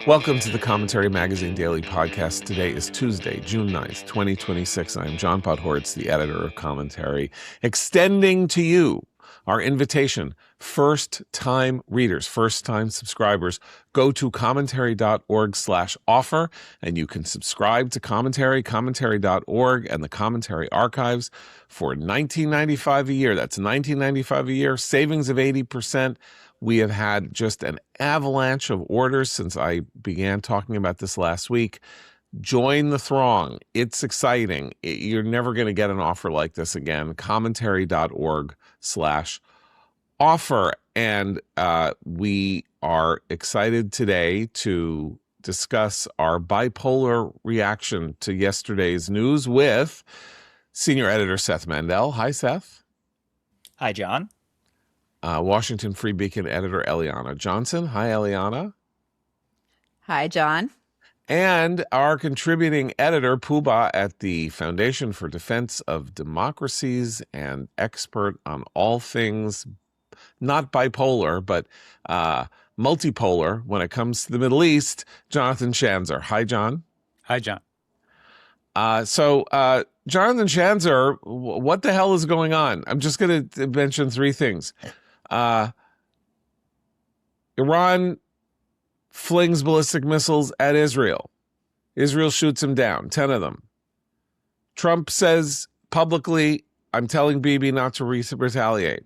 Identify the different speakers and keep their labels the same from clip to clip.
Speaker 1: Welcome to the Commentary Magazine Daily Podcast. Today is Tuesday, June 9th, 2026. I am John Podhoretz, the editor of Commentary, extending to you our invitation. First-time readers, first-time subscribers, go to commentary.org/offer, and you can subscribe to commentary.org, and the Commentary Archives for $19.95 a year. That's $19.95 a year, savings of 80%. We have had just an avalanche of orders since I began talking about this last week. Join the throng. It's exciting. You're never going to get an offer like this again. Commentary.org/offer. And we are excited today to discuss our bipolar reaction to yesterday's news with senior editor Seth Mandel. Hi, Seth.
Speaker 2: Hi, John.
Speaker 1: Washington Free Beacon editor Eliana Johnson. Hi, Eliana.
Speaker 3: Hi, John.
Speaker 1: And our contributing editor, Puba, at the Foundation for Defense of Democracies and expert on all things not bipolar, but multipolar when it comes to the Middle East, Jonathan Schanzer. Hi, John.
Speaker 2: Hi, John.
Speaker 1: So Jonathan Schanzer, what the hell is going on? I'm just going to mention three things. Iran flings ballistic missiles at Israel. Israel shoots them down, 10 of them. Trump says publicly, I'm telling Bibi not to retaliate.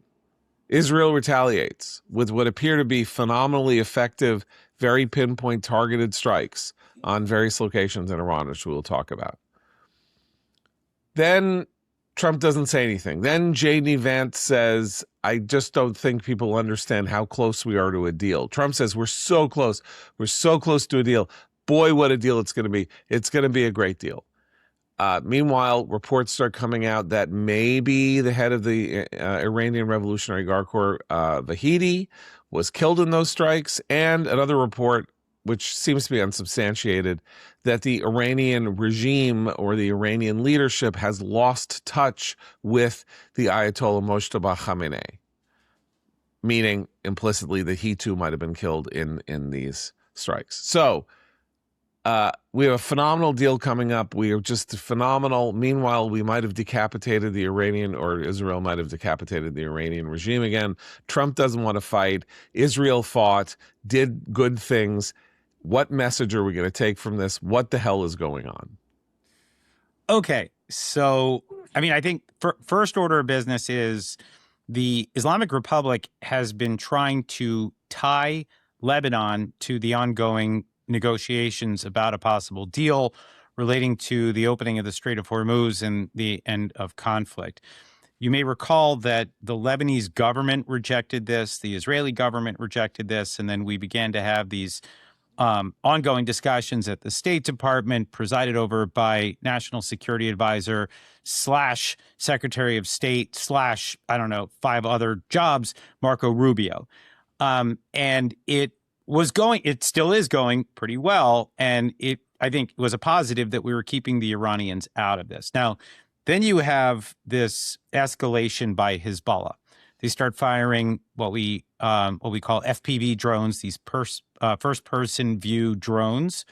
Speaker 1: Israel retaliates with what appear to be phenomenally effective, very pinpoint targeted strikes on various locations in Iran, which we will talk about. Then Trump doesn't say anything. Then J.D. Vance says, I just don't think people understand how close we are to a deal. Trump says, we're so close. We're so close to a deal. Boy, what a deal it's going to be. It's going to be a great deal. Meanwhile, reports start coming out that maybe the head of the Iranian Revolutionary Guard Corps, Vahidi, was killed in those strikes. And another report, which seems to be unsubstantiated, that the Iranian regime or the Iranian leadership has lost touch with the Ayatollah Mojtaba Khamenei, meaning implicitly that he too might have been killed in these strikes. So we have a phenomenal deal coming up. We are just phenomenal. Meanwhile, we might have decapitated the Iranian, or Israel might have decapitated the Iranian regime again. Trump doesn't want to fight. Israel fought, did good things. What message are we going to take from this? What the hell is going on?
Speaker 2: Okay, so, I think first order of business is the Islamic Republic has been trying to tie Lebanon to the ongoing negotiations about a possible deal relating to the opening of the Strait of Hormuz and the end of conflict. You may recall that the Lebanese government rejected this, the Israeli government rejected this, and then we began to have these ongoing discussions at the State Department, presided over by National Security Advisor / Secretary of State / 5 other jobs, Marco Rubio. And it still is going pretty well. And I think it was a positive that we were keeping the Iranians out of this. Now, then you have this escalation by Hezbollah. They start firing what we call FPV drones, these first-person view drones,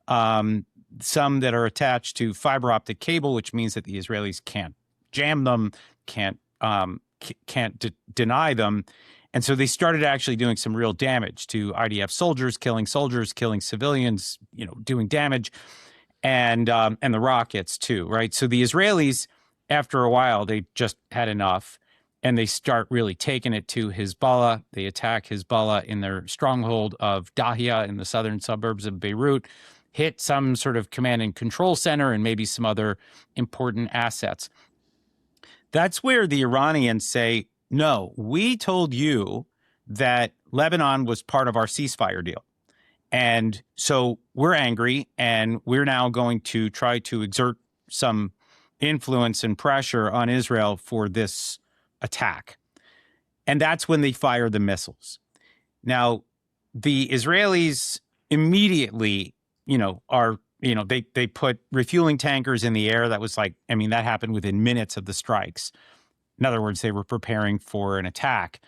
Speaker 2: some that are attached to fiber optic cable, which means that the Israelis can't jam them, can't deny them. And so they started actually doing some real damage to IDF soldiers, killing civilians, doing damage, and the rockets too, right? So the Israelis, after a while, they just had enough. And they start really taking it to Hezbollah. They attack Hezbollah in their stronghold of Dahia in the southern suburbs of Beirut, hit some sort of command and control center and maybe some other important assets. That's where the Iranians say, no, we told you that Lebanon was part of our ceasefire deal. And so we're angry, and we're now going to try to exert some influence and pressure on Israel for this attack. And that's when they fire the missiles. Now, the Israelis immediately, they put refueling tankers in the air. That was that happened within minutes of the strikes. In other words, they were preparing for an attack.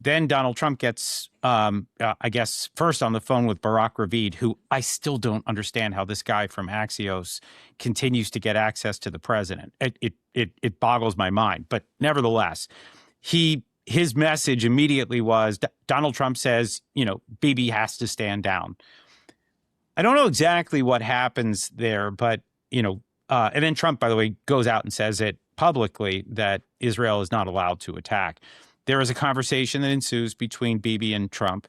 Speaker 2: then Donald Trump gets, I guess, first on the phone with Barack Ravid, who I still don't understand how this guy from Axios continues to get access to the president. It boggles my mind. But nevertheless, his message immediately was Donald Trump says, Bibi has to stand down. I don't know exactly what happens there, but, and then Trump, by the way, goes out and says it publicly that Israel is not allowed to attack. There is a conversation that ensues between Bibi and Trump.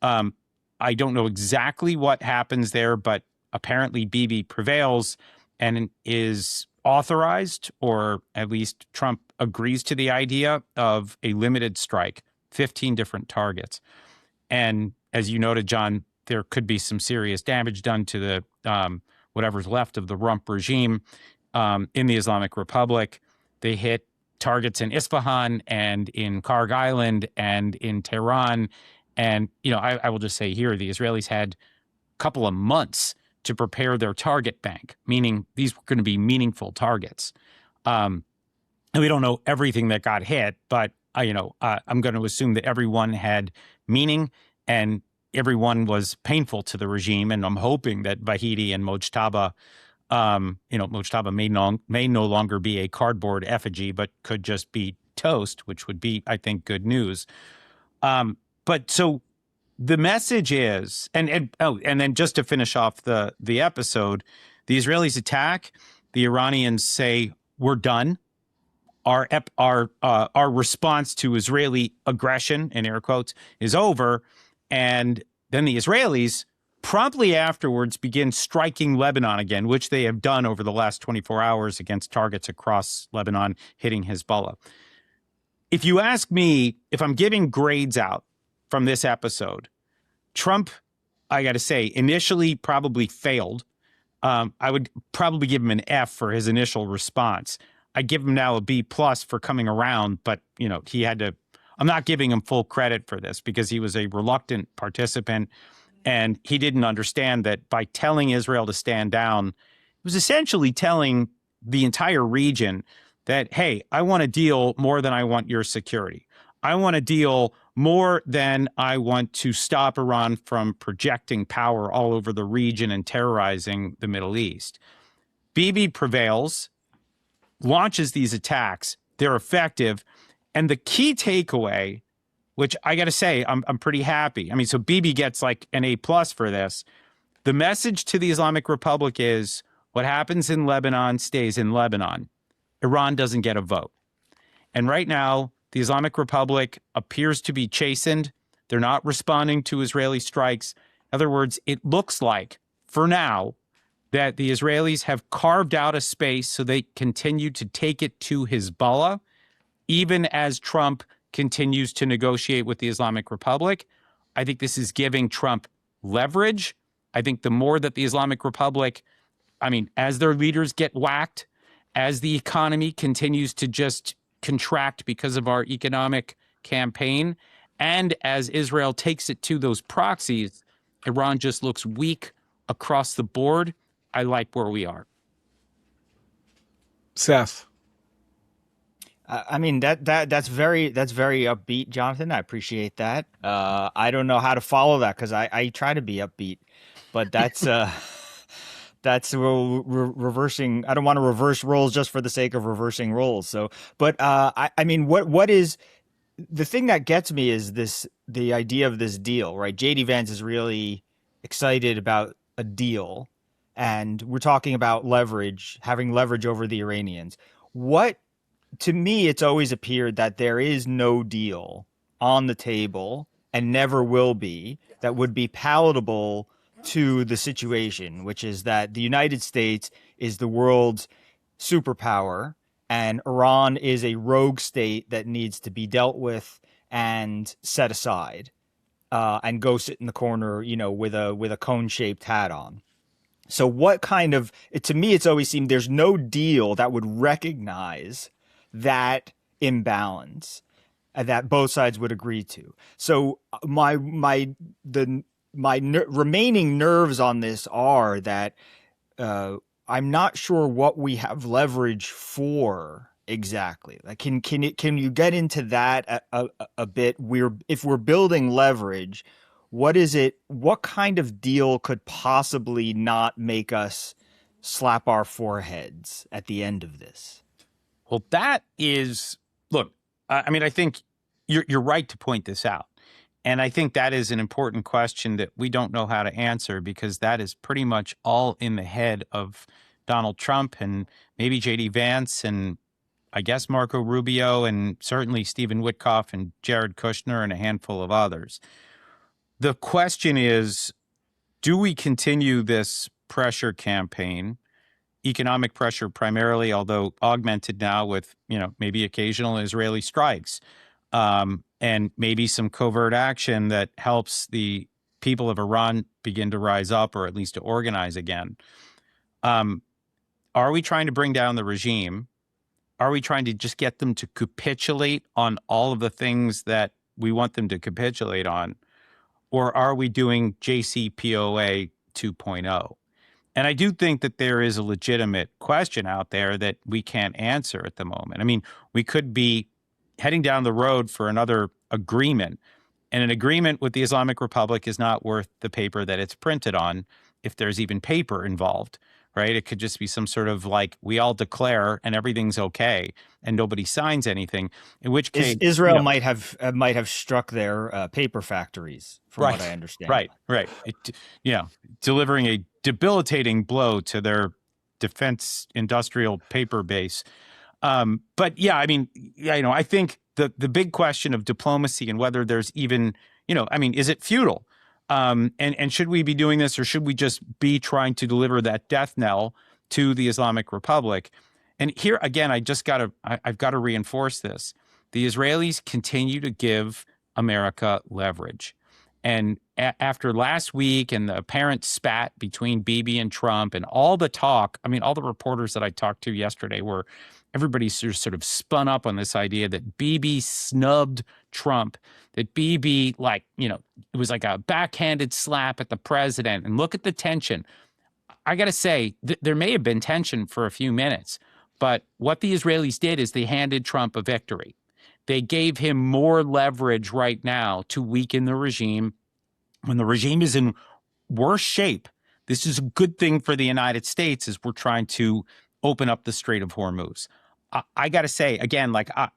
Speaker 2: I don't know exactly what happens there, but apparently Bibi prevails and is authorized, or at least Trump agrees to the idea of a limited strike, 15 different targets. And as you noted, John, there could be some serious damage done to the whatever's left of the Rump regime in the Islamic Republic. They hit targets in Isfahan and in Karg Island and in Tehran. And, I will just say here, the Israelis had a couple of months to prepare their target bank, meaning these were going to be meaningful targets. And we don't know everything that got hit, but, I'm going to assume that everyone had meaning and everyone was painful to the regime. And I'm hoping that Vahidi and Mojtaba, Mojtaba may no longer be a cardboard effigy, but could just be toast, which would be, I think, good news. But so the message is, and then just to finish off the episode, the Israelis attack, the Iranians say, we're done. Our response to Israeli aggression, in air quotes, is over. And then the Israelis promptly afterwards begin striking Lebanon again, which they have done over the last 24 hours against targets across Lebanon, hitting Hezbollah. If you ask me, if I'm giving grades out from this episode, Trump, I got to say, initially probably failed. I would probably give him an F for his initial response. I give him now a B+ for coming around, but he had to. I'm not giving him full credit for this because he was a reluctant participant and he didn't understand that by telling Israel to stand down, it was essentially telling the entire region that, hey, I want a deal more than I want your security. I want a deal more than I want to stop Iran from projecting power all over the region and terrorizing the Middle East. Bibi prevails, launches these attacks. They're effective. And the key takeaway, which I got to say, I'm pretty happy. I mean, so Bibi gets like an A+ for this. The message to the Islamic Republic is what happens in Lebanon stays in Lebanon. Iran doesn't get a vote. And right now, the Islamic Republic appears to be chastened. They're not responding to Israeli strikes. In other words, it looks like, for now, that the Israelis have carved out a space so they continue to take it to Hezbollah, even as Trump continues to negotiate with the Islamic Republic. I think this is giving Trump leverage. I think the more that the Islamic Republic, as their leaders get whacked, as the economy continues to just contract because of our economic campaign, and as Israel takes it to those proxies, Iran just looks weak across the board. I like where we are.
Speaker 1: Seth.
Speaker 4: That's very upbeat, Jonathan. I appreciate that. I don't know how to follow that because I try to be upbeat, but that's reversing. I don't want to reverse roles just for the sake of reversing roles. So, but what is the thing that gets me is the idea of this deal, right? JD Vance is really excited about a deal, and we're talking about leverage, having leverage over the Iranians. To me, it's always appeared that there is no deal on the table and never will be that would be palatable to the situation, which is that the United States is the world's superpower and Iran is a rogue state that needs to be dealt with and set aside and go sit in the corner, with a cone-shaped hat on. So to me, it's always seemed there's no deal that would recognize that imbalance that both sides would agree to. So my remaining nerves on this are that I'm not sure what we have leverage for exactly? Like, can you get into that a bit? If we're building leverage, what is it? What kind of deal could possibly not make us slap our foreheads at the end of this?
Speaker 2: Well, that is, look, I mean, I think you're right to point this out. And I think that is an important question that we don't know how to answer, because that is pretty much all in the head of Donald Trump and maybe J.D. Vance and I guess Marco Rubio and certainly Stephen Witkoff and Jared Kushner and a handful of others. The question is, do we continue this pressure campaign, economic pressure primarily, although augmented now with, maybe occasional Israeli strikes, and maybe some covert action that helps the people of Iran begin to rise up, or at least to organize again? Are we trying to bring down the regime? Are we trying to just get them to capitulate on all of the things that we want them to capitulate on? Or are we doing JCPOA 2.0? And I do think that there is a legitimate question out there that we can't answer at the moment. I mean, we could be heading down the road for another agreement, and an agreement with the Islamic Republic is not worth the paper that it's printed on, if there's even paper involved, right? It could just be some sort of like, we all declare and everything's okay and nobody signs anything, in which case
Speaker 4: Israel might have struck their paper factories, from what I understand.
Speaker 2: Right. Delivering a debilitating blow to their defense industrial paper base. But yeah, I mean, I think the big question of diplomacy and whether there's even, is it futile? And should we be doing this, or should we just be trying to deliver that death knell to the Islamic Republic? And here again, I've got to reinforce this. The Israelis continue to give America leverage. And after last week and the apparent spat between Bibi and Trump and all the talk, all the reporters that I talked to yesterday were, everybody sort of spun up on this idea that Bibi snubbed Trump, that Bibi, it was like a backhanded slap at the president. And look at the tension. I got to say, there may have been tension for a few minutes, but what the Israelis did is they handed Trump a victory. They gave him more leverage right now to weaken the regime. When the regime is in worse shape, this is a good thing for the United States as we're trying to open up the Strait of Hormuz. I got to say, again, at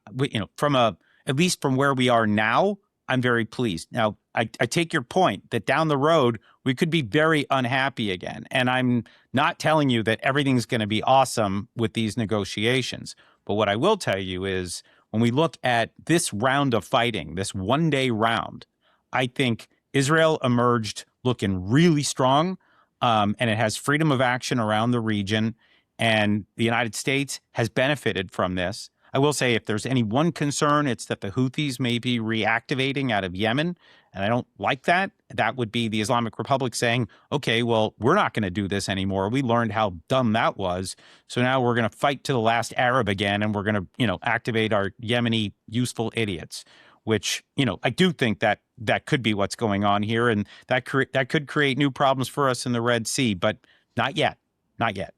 Speaker 2: least from where we are now, I'm very pleased. Now, I take your point that down the road, we could be very unhappy again. And I'm not telling you that everything's going to be awesome with these negotiations. But what I will tell you is, when we look at this round of fighting, this one-day round, I think Israel emerged looking really strong, and it has freedom of action around the region, and the United States has benefited from this. I will say, if there's any one concern, it's that the Houthis may be reactivating out of Yemen, and I don't like that. That would be the Islamic Republic saying, okay, well, we're not going to do this anymore. We learned how dumb that was, so now we're going to fight to the last Arab again, and we're going to, activate our Yemeni useful idiots, which, I do think that could be what's going on here, and that could create new problems for us in the Red Sea, but not yet. Not yet.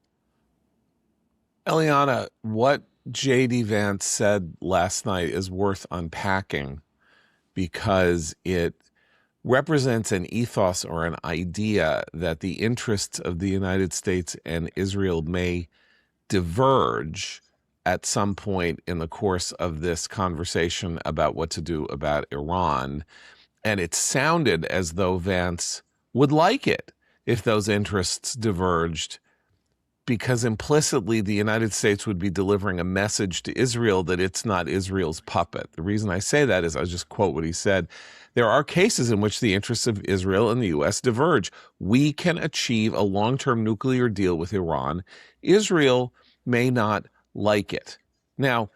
Speaker 1: Eliana, what J.D. Vance said last night is worth unpacking, because it represents an ethos or an idea that the interests of the United States and Israel may diverge at some point in the course of this conversation about what to do about Iran. And it sounded as though Vance would like it if those interests diverged, because implicitly the United States would be delivering a message to Israel that it's not Israel's puppet. The reason I say that is, I'll just quote what he said. There are cases in which the interests of Israel and the U.S. diverge. We can achieve a long-term nuclear deal with Iran. Israel may not like it. Now,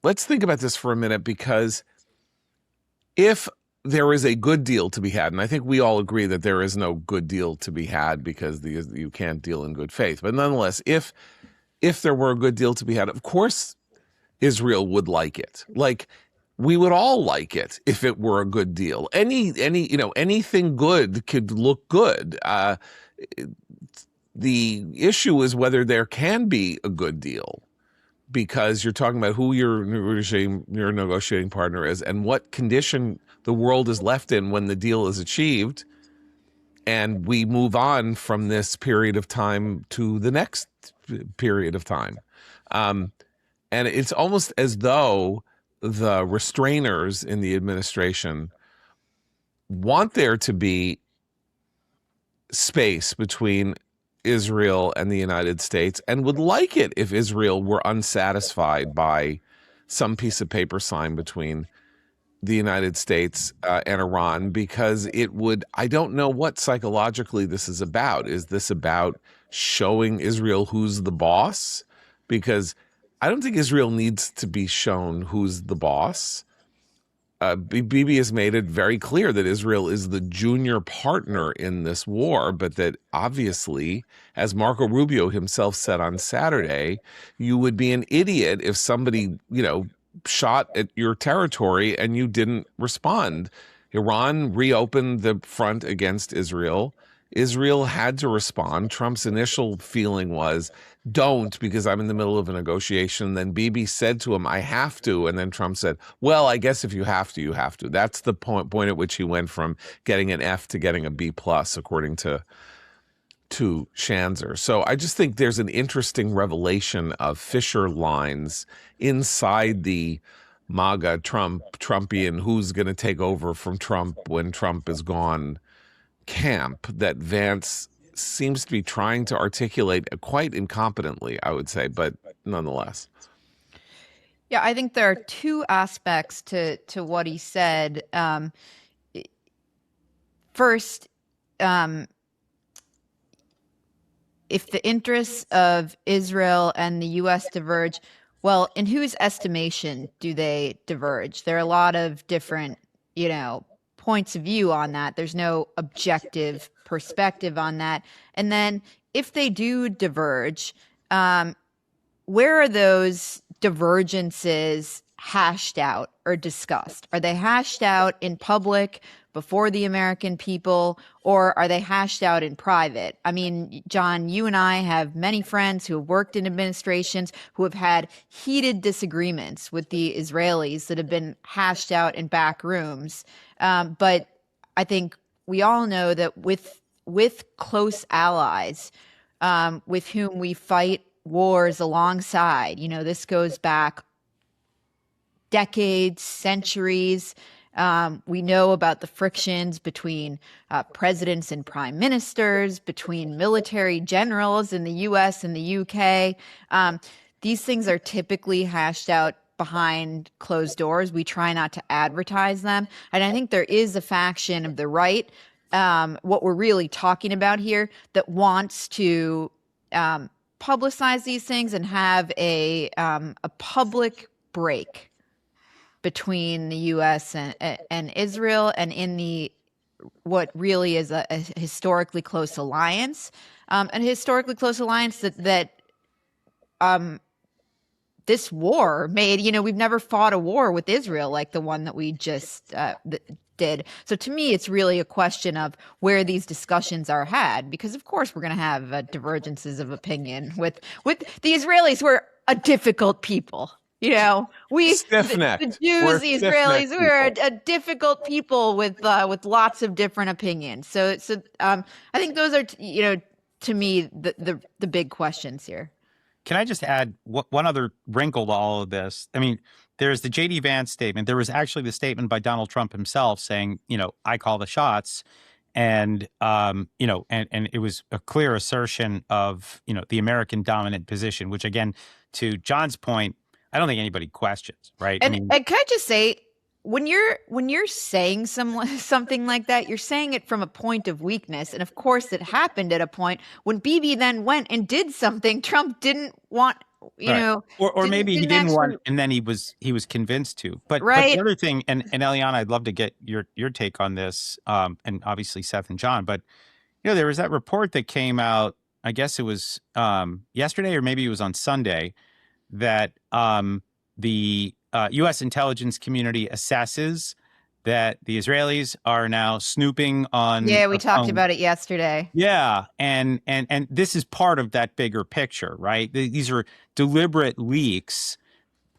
Speaker 1: let's think about this for a minute, because if there is a good deal to be had, and I think we all agree that there is no good deal to be had, because you can't deal in good faith. But nonetheless, if there were a good deal to be had, of course Israel would like it. Like, we would all like it if it were a good deal. Anything good could look good. The issue is whether there can be a good deal, because you're talking about who your negotiating partner is and what condition the world is left in when the deal is achieved, and we move on from this period of time to the next period of time. And it's almost as though the restrainers in the administration want there to be space between Israel and the United States, and would like it if Israel were unsatisfied by some piece of paper signed between the United States and Iran, because it would, I don't know what psychologically this is about. Is this about showing Israel who's the boss? Because I don't think Israel needs to be shown who's the boss. Bibi has made it very clear that Israel is the junior partner in this war, but that obviously, as Marco Rubio himself said on Saturday, you would be an idiot if somebody, shot at your territory and you didn't respond. Iran reopened the front against Israel. Israel had to respond. Trump's initial feeling was, don't, because I'm in the middle of a negotiation. Then Bibi said to him, I have to. And then Trump said, well, I guess if you have to, you have to. That's the point at which he went from getting an F to getting a B+, according to Schanzer. So I just think there's an interesting revelation of fissure lines inside the MAGA Trumpian who's going to take over from Trump when Trump is gone camp that Vance seems to be trying to articulate quite incompetently, I would say, but nonetheless.
Speaker 3: Yeah, I think there are two aspects to what he said. First, if the interests of Israel and the U.S. diverge, well, in whose estimation do they diverge? There are a lot of different, points of view on that. There's no objective perspective on that. And then if they do diverge, where are those divergences hashed out or discussed? Are they hashed out in public before the American people, or are they hashed out in private? I mean, John, you and I have many friends who have worked in administrations who have had heated disagreements with the Israelis that have been hashed out in back rooms. But I think we all know that with close allies, with whom we fight wars alongside, this goes back decades, centuries. We know about the frictions between presidents and prime ministers, between military generals in the U.S. and the U.K. These things are typically hashed out behind closed doors. We try not to advertise them. And I think there is a faction of the right, what we're really talking about here, that wants to publicize these things and have a public break between the U.S. and Israel, and in the what really is a historically close alliance, that this war made. We've never fought a war with Israel like the one that we just did. So to me, it's really a question of where these discussions are had, because of course we're going to have divergences of opinion with the Israelis, who are a difficult people.
Speaker 1: Stiff-necked.
Speaker 3: The Jews, the Israelis, we're a difficult people with lots of different opinions. So I think those are, to me, the big questions here.
Speaker 2: Can I just add one other wrinkle to all of this? I mean, there's the J.D. Vance statement. There was actually the statement by Donald Trump himself saying, I call the shots. And, and it was a clear assertion of, the American dominant position, which, again, to John's point, I don't think anybody questions, right?
Speaker 3: And can I just say, when you're saying something like that, you're saying it from a point of weakness. And of course, it happened at a point when Bibi then went and did something Trump didn't want,
Speaker 2: or maybe he didn't want, and then he was convinced to. But the other thing, and Eliana, I'd love to get your take on this, and obviously Seth and John. But there was that report that came out. I guess it was yesterday, or maybe it was on Sunday, that the U.S. intelligence community assesses that the Israelis are now snooping on.
Speaker 3: Yeah, we talked about it yesterday.
Speaker 2: Yeah, and this is part of that bigger picture, right? These are deliberate leaks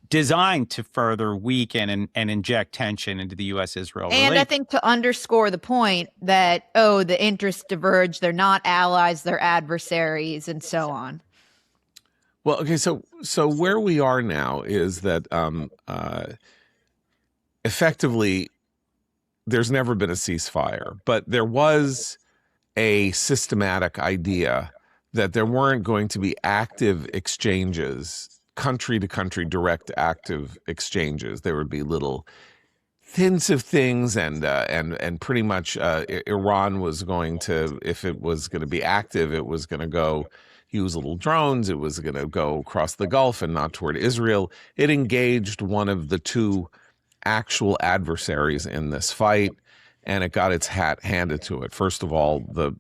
Speaker 2: designed to further weaken and inject tension into the U.S.-Israel relationship.
Speaker 3: And I think to underscore the point that, oh, the interests diverge, they're not allies, they're adversaries, and so on.
Speaker 1: Well, okay, so where we are now is that effectively there's never been a ceasefire, but there was a systematic idea that there weren't going to be active exchanges, country to country direct active exchanges. There would be little hints of things, and pretty much Iran was going to, if it was going to be active, it was going to go use little drones. It was going to go across the Gulf and not toward Israel. It engaged one of the two actual adversaries in this fight, and it got its hat handed to it. First of all, the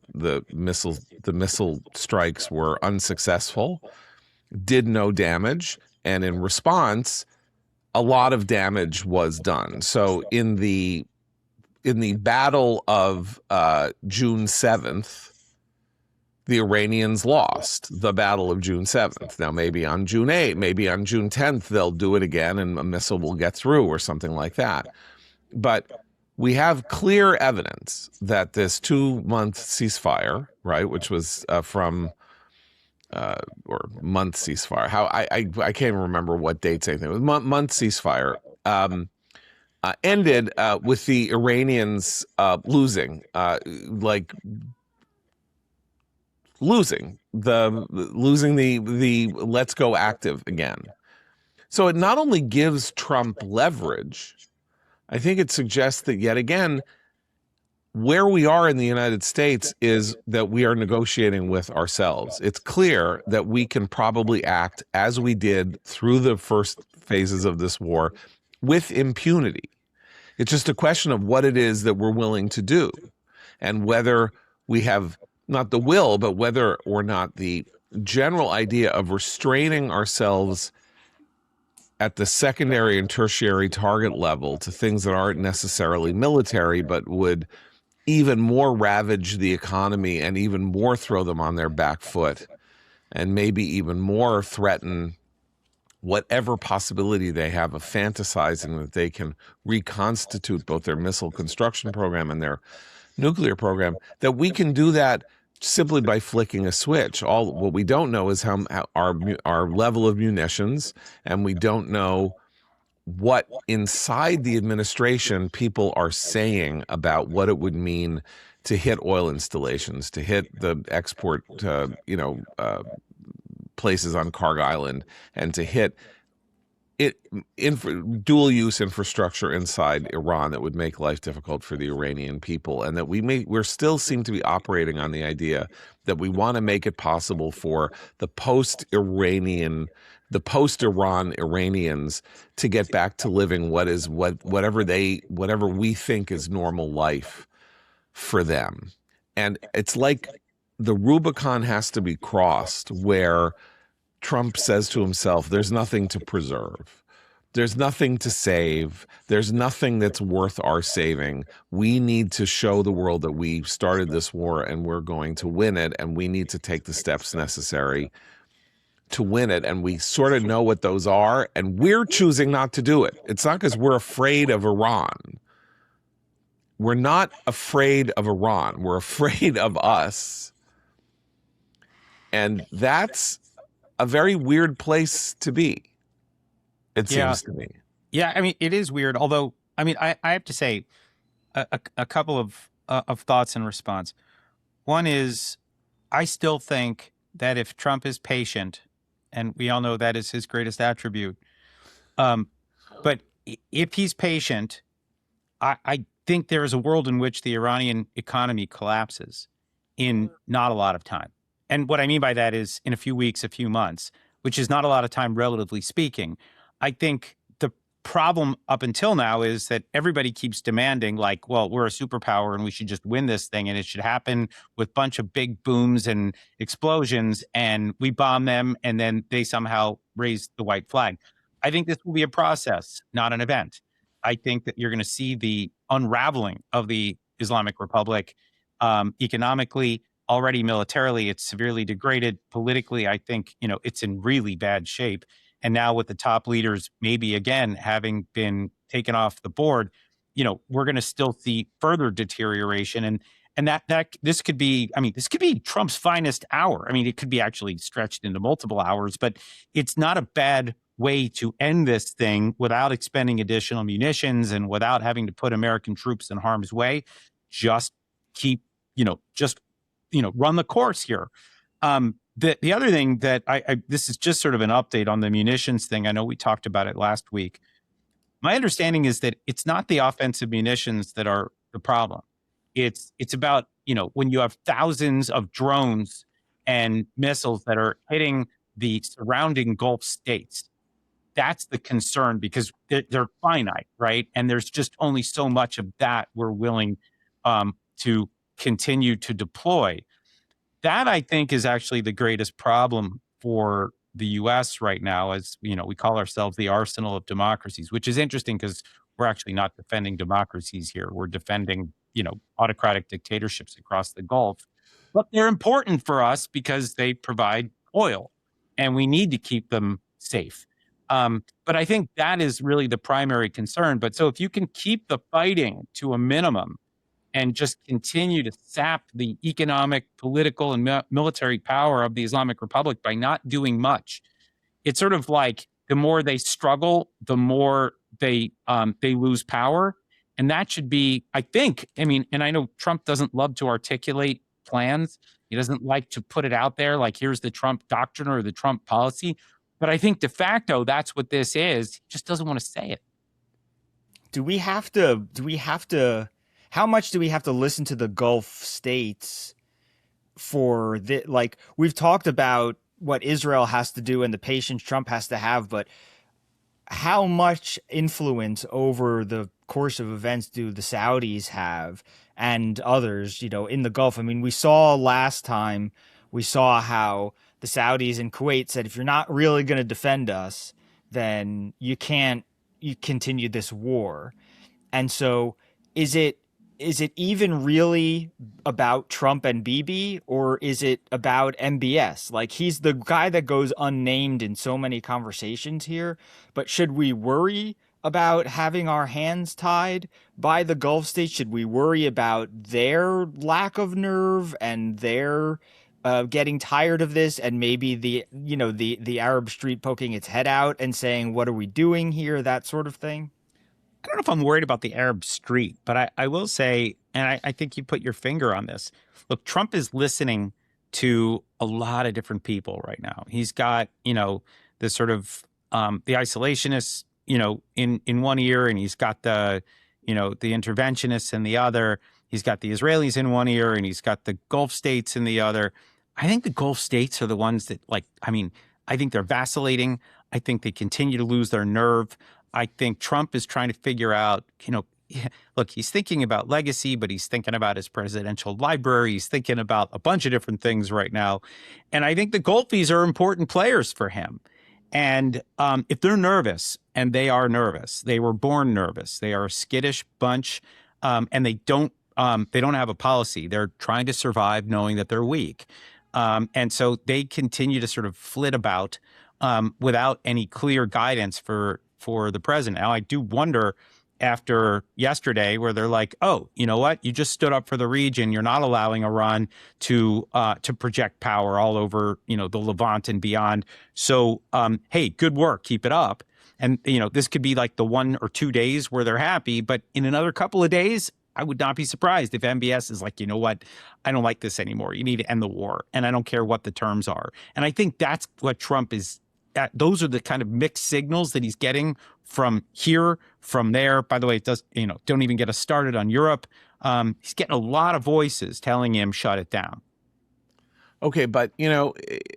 Speaker 1: missile strikes were unsuccessful, did no damage, and in response, a lot of damage was done. So in the battle of June 7th, the Iranians lost the battle of June 7th. Now, maybe on June 8th, maybe on June 10th, they'll do it again and a missile will get through or something like that. But we have clear evidence that this 2-month ceasefire, right, which was or month ceasefire. How I can't even remember what dates anything. It was month ceasefire. Ended with the Iranians losing the let's go active again. So it not only gives Trump leverage, I think it suggests that yet again, where we are in the United States is that we are negotiating with ourselves. It's clear that we can probably act as we did through the first phases of this war with impunity. It's just a question of what it is that we're willing to do and whether we have not the will, but whether or not the general idea of restraining ourselves at the secondary and tertiary target level to things that aren't necessarily military, but would even more ravage the economy and even more throw them on their back foot and maybe even more threaten whatever possibility they have of fantasizing that they can reconstitute both their missile construction program and their nuclear program, that we can do that simply by flicking a switch. What we don't know is how our level of munitions, and we don't know what inside the administration people are saying about what it would mean to hit oil installations, to hit the export, places on Karg Island, and to hit dual use infrastructure inside Iran that would make life difficult for the Iranian people, and that we're still seem to be operating on the idea that we want to make it possible for the post-Iran Iranians to get back to living whatever we think is normal life for them. And it's like the Rubicon has to be crossed where Trump says to himself, there's nothing to preserve. There's nothing to save. There's nothing that's worth our saving. We need to show the world that we started this war and we're going to win it, and we need to take the steps necessary to win it. And we sort of know what those are, and we're choosing not to do it. It's not because we're afraid of Iran. We're not afraid of Iran. We're afraid of us. And that's a very weird place to be, it seems to me.
Speaker 2: Yeah, I mean, it is weird. Although, I mean, I have to say a couple of thoughts in response. One is, I still think that if Trump is patient, and we all know that is his greatest attribute, but if he's patient, I think there is a world in which the Iranian economy collapses in not a lot of time. And what I mean by that is in a few weeks, a few months, which is not a lot of time, relatively speaking. I think the problem up until now is that everybody keeps demanding, like, well, we're a superpower and we should just win this thing, and it should happen with a bunch of big booms and explosions, and we bomb them, and then they somehow raise the white flag. I think this will be a process, not an event. I think that you're going to see the unraveling of the Islamic Republic economically. Already militarily, it's severely degraded. Politically, I think, it's in really bad shape. And now with the top leaders, maybe again, having been taken off the board, we're going to still see further deterioration. And that this could be, this could be Trump's finest hour. It could be actually stretched into multiple hours, but it's not a bad way to end this thing without expending additional munitions and without having to put American troops in harm's way. Just keep, run the course here. The other thing that this is just sort of an update on the munitions thing. I know we talked about it last week. My understanding is that it's not the offensive munitions that are the problem. It's about, when you have thousands of drones and missiles that are hitting the surrounding Gulf states. That's the concern, because they're finite, right? And there's just only so much of that we're willing to continue to deploy. That, I think, is actually the greatest problem for the U.S. right now. As we call ourselves the arsenal of democracies, which is interesting because we're actually not defending democracies here. We're defending, autocratic dictatorships across the Gulf. But they're important for us because they provide oil, and we need to keep them safe. But I think that is really the primary concern. But so if you can keep the fighting to a minimum and just continue to sap the economic, political, and military power of the Islamic Republic by not doing much, it's sort of like the more they struggle, the more they lose power. And that should be, I think, and I know Trump doesn't love to articulate plans. He doesn't like to put it out there like, here's the Trump doctrine or the Trump policy. But I think de facto, that's what this is. He just doesn't want to say it.
Speaker 4: How much do we have to listen to the Gulf states for the, like, we've talked about what Israel has to do and the patience Trump has to have, but how much influence over the course of events do the Saudis have and others, in the Gulf? We saw last time, how the Saudis and Kuwait said, if you're not really going to defend us, then you continue this war. And so is it even really about Trump and Bibi, or is it about MBS? Like, he's the guy that goes unnamed in so many conversations here, but should we worry about having our hands tied by the Gulf states? Should we worry about their lack of nerve and their getting tired of this, and maybe the Arab street poking its head out and saying, what are we doing here? That sort of thing.
Speaker 2: I don't know if I'm worried about the Arab street, but I will say, and I think you put your finger on this. Look, Trump is listening to a lot of different people right now. He's got, the sort of the isolationists, in one ear, and he's got the interventionists in the other. He's got the Israelis in one ear, and he's got the Gulf states in the other. I think the Gulf states are the ones that, I think they're vacillating. I think they continue to lose their nerve. I think Trump is trying to figure out, look, he's thinking about legacy, but he's thinking about his presidential library. He's thinking about a bunch of different things right now. And I think the Gulfies are important players for him. And if they're nervous, and they are nervous, they were born nervous, they are a skittish bunch, and they don't have a policy. They're trying to survive knowing that they're weak. And so they continue to sort of flit about without any clear guidance for the president. Now, I do wonder, after yesterday, where they're like, oh, you know what? You just stood up for the region. You're not allowing Iran to project power all over, the Levant and beyond. So, hey, good work. Keep it up. And, this could be like the 1 or 2 days where they're happy. But in another couple of days, I would not be surprised if MBS is like, you know what? I don't like this anymore. You need to end the war. And I don't care what the terms are. And I think that's what Trump is. Those are the kind of mixed signals that he's getting from here, from there. By the way, it does, don't even get us started on Europe. He's getting a lot of voices telling him, shut it down.
Speaker 1: Okay, but,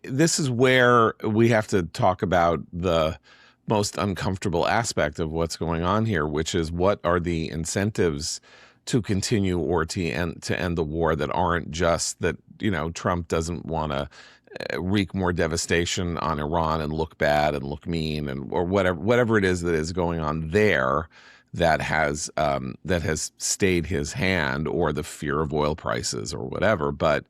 Speaker 1: this is where we have to talk about the most uncomfortable aspect of what's going on here, which is what are the incentives to continue or to end the war that aren't just that, Trump doesn't want to wreak more devastation on Iran and look bad and look mean or whatever it is that is going on there, that has stayed his hand, or the fear of oil prices or whatever. But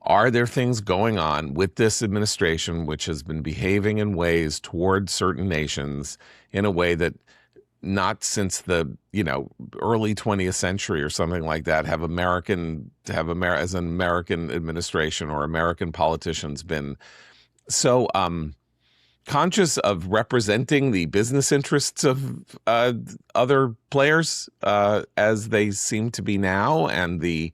Speaker 1: are there things going on with this administration which has been behaving in ways toward certain nations in a way that not since the early 20th century or something like that have as an American administration or American politicians been so conscious of representing the business interests of other players as they seem to be now, and the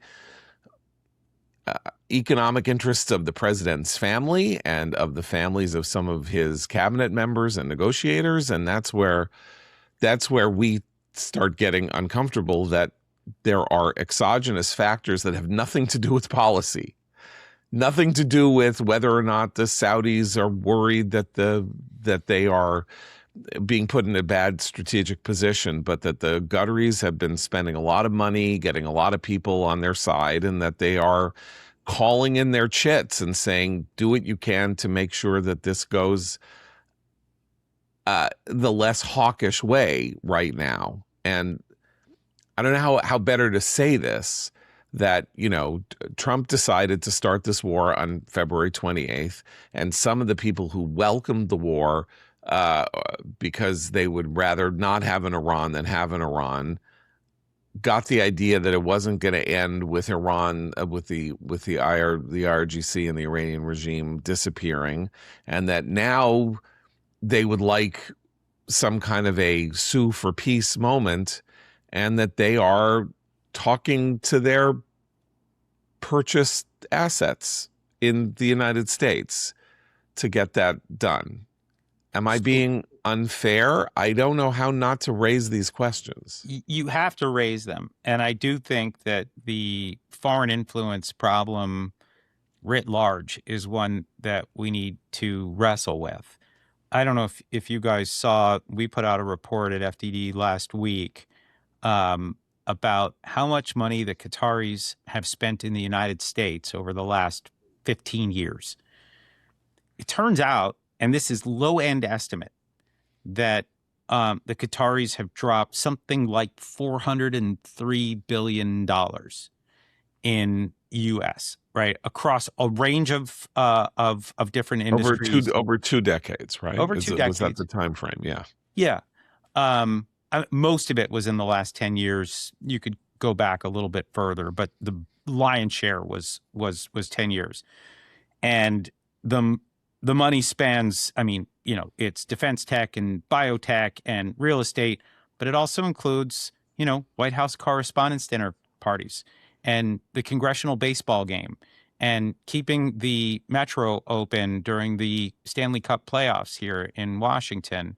Speaker 1: economic interests of the president's family and of the families of some of his cabinet members and negotiators. And that's where we start getting uncomfortable, that there are exogenous factors that have nothing to do with policy, nothing to do with whether or not the Saudis are worried that they are being put in a bad strategic position, but that the Qataris have been spending a lot of money, getting a lot of people on their side, and that they are calling in their chits and saying, do what you can to make sure that this goes the less hawkish way right now. And I don't know how better to say this, that, Trump decided to start this war on February 28th, and some of the people who welcomed the war because they would rather not have an Iran than have an Iran, got the idea that it wasn't going to end with Iran, with the IRGC and the Iranian regime disappearing, and that now they would like some kind of a sue for peace moment, and that they are talking to their purchased assets in the United States to get that done. Am I being unfair? I don't know how not to raise these questions.
Speaker 2: You have to raise them. And I do think that the foreign influence problem writ large is one that we need to wrestle with. I don't know if you guys saw, we put out a report at FDD last week about how much money the Qataris have spent in the United States over the last 15 years. It turns out, and this is low-end estimate, that the Qataris have dropped something like $403 billion in U.S., right, across a range of different industries
Speaker 1: over two decades, right?
Speaker 2: Over 2 decades.
Speaker 1: Was that the time frame? Yeah.
Speaker 2: Yeah. Most of it was in the last 10 years. You could go back a little bit further, but the lion's share was 10 years. And the money spans, it's defense tech and biotech and real estate, but it also includes, White House Correspondents' Dinner parties and the congressional baseball game and keeping the Metro open during the Stanley Cup playoffs here in Washington.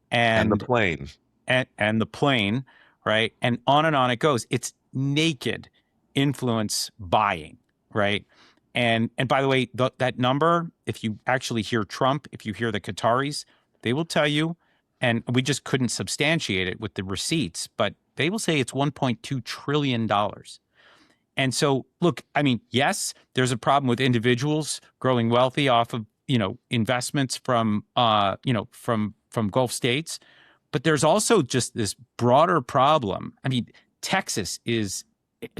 Speaker 1: And the plane.
Speaker 2: And the plane, right? And on it goes. It's naked influence buying, right? And by the way, that number, if you actually hear Trump, if you hear the Qataris, they will tell you, and we just couldn't substantiate it with the receipts, but they will say it's $1.2 trillion. And so, look, yes, there's a problem with individuals growing wealthy off of, investments from Gulf states. But there's also just this broader problem. Texas is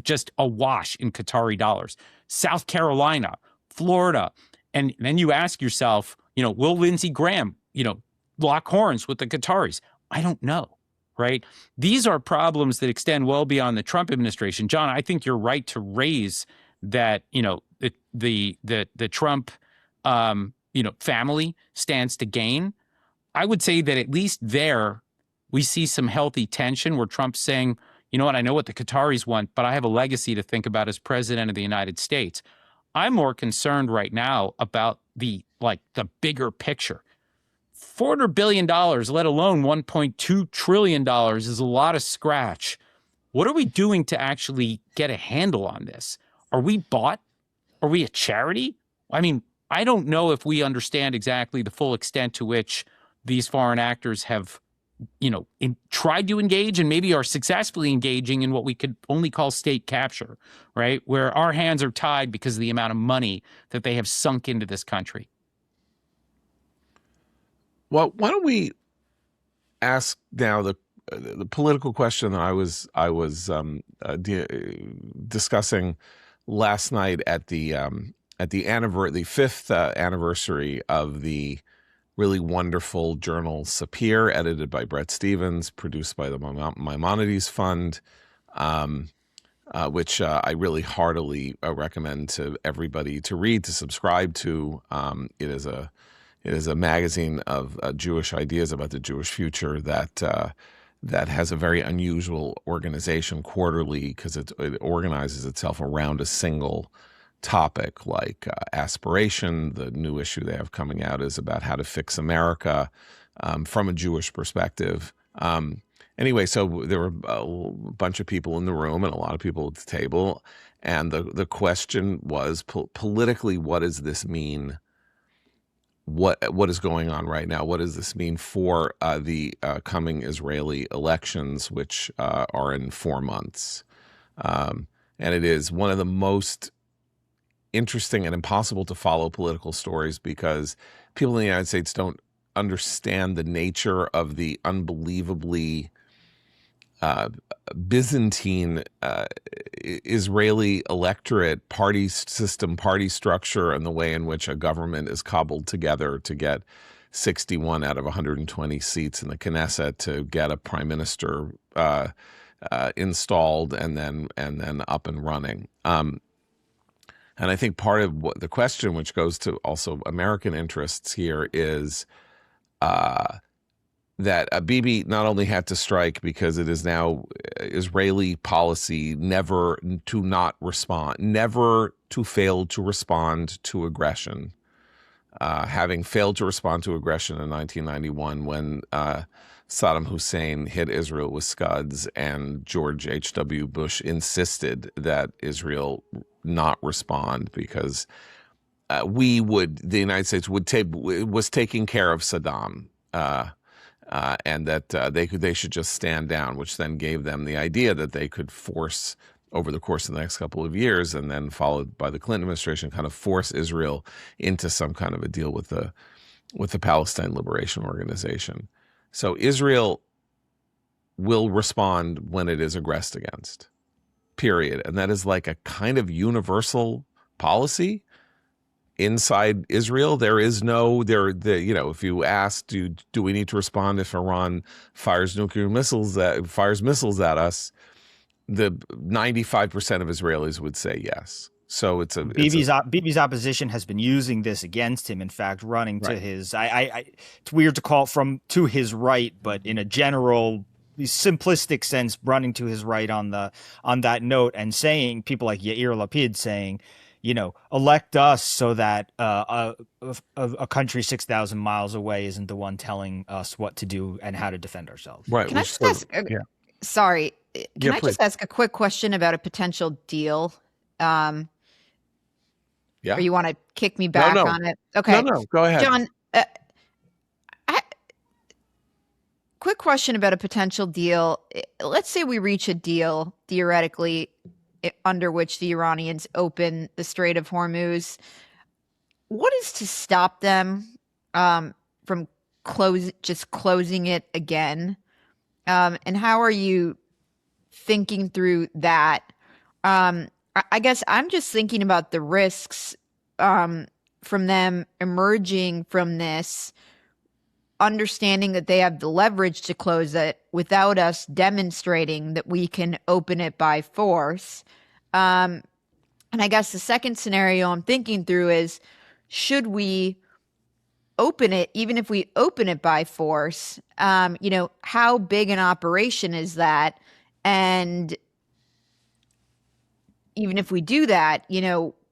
Speaker 2: just awash in Qatari dollars. South Carolina, Florida. And then you ask yourself, will Lindsey Graham, lock horns with the Qataris? I don't know, right? These are problems that extend well beyond the Trump administration. John, I think you're right to raise that, the Trump, family stands to gain. I would say that at least there we see some healthy tension where Trump's saying, you know what, I know what the Qataris want, but I have a legacy to think about as president of the United States. I'm more concerned right now about the bigger picture. $400 billion, let alone $1.2 trillion, is a lot of scratch. What are we doing to actually get a handle on this? Are we bought? Are we a charity? I don't know if we understand exactly the full extent to which these foreign actors have, tried to engage and maybe are successfully engaging in what we could only call state capture, right? Where our hands are tied because of the amount of money that they have sunk into this country.
Speaker 1: Well, why don't we ask now the political question that I was discussing last night at the the fifth anniversary of the really wonderful journal Sapir, edited by Bret Stephens, produced by the Maimonides Fund, which I really heartily recommend to everybody to read, to subscribe to. It is a magazine of Jewish ideas about the Jewish future that has a very unusual organization quarterly, because it organizes itself around a single topic, like aspiration. The new issue they have coming out is about how to fix America from a Jewish perspective. Anyway, so there were a bunch of people in the room and a lot of people at the table, and the question was, politically, what does this mean? What is going on right now? What does this mean for the coming Israeli elections, which are in 4 months? And it is one of the most interesting and impossible to follow political stories, because people in the United States don't understand the nature of the unbelievably Byzantine Israeli electorate, party system, party structure, and the way in which a government is cobbled together to get 61 out of 120 seats in the Knesset, to get a prime minister installed and then up and running. And I think part of what the question, which goes to also American interests here, is that Bibi not only had to strike because it is now Israeli policy never to not respond, never to fail to respond to aggression. Having failed to respond to aggression in 1991 when Saddam Hussein hit Israel with Scuds, and George H.W. Bush insisted that Israel not respond because the United States was taking care of Saddam. And that they should just stand down, which then gave them the idea that they could force, over the course of the next couple of years, and then followed by the Clinton administration, kind of force Israel into some kind of a deal with the Palestine Liberation Organization. So Israel will respond when it is aggressed against, period. And that is like a kind of universal policy. Inside Israel, there is no if you ask, do we need to respond if Iran fires missiles at us, the 95% of Israelis would say yes. So
Speaker 4: Bibi's opposition has been using this against him. In fact, running to his it's weird to call it to his right, but in a general simplistic sense, running to his right on that note, and saying, people like Yair Lapid saying, elect us so that a country 6,000 miles away isn't the one telling us what to do and how to defend ourselves.
Speaker 1: Right.
Speaker 3: Can I just ask? Sorry, can I just ask a quick question about a potential deal? Or you want to kick me back on it? Okay.
Speaker 1: No, go ahead,
Speaker 3: John. Quick question about a potential deal. Let's say we reach a deal, theoretically, under which the Iranians open the Strait of Hormuz. What is to stop them from closing it again? And how are you thinking through that? I guess I'm just thinking about the risks from them emerging from this, understanding that they have the leverage to close it without us demonstrating that we can open it by force. And I guess the second scenario I'm thinking through is, should we open it, even if we open it by force? How big an operation is that? And even if we do that,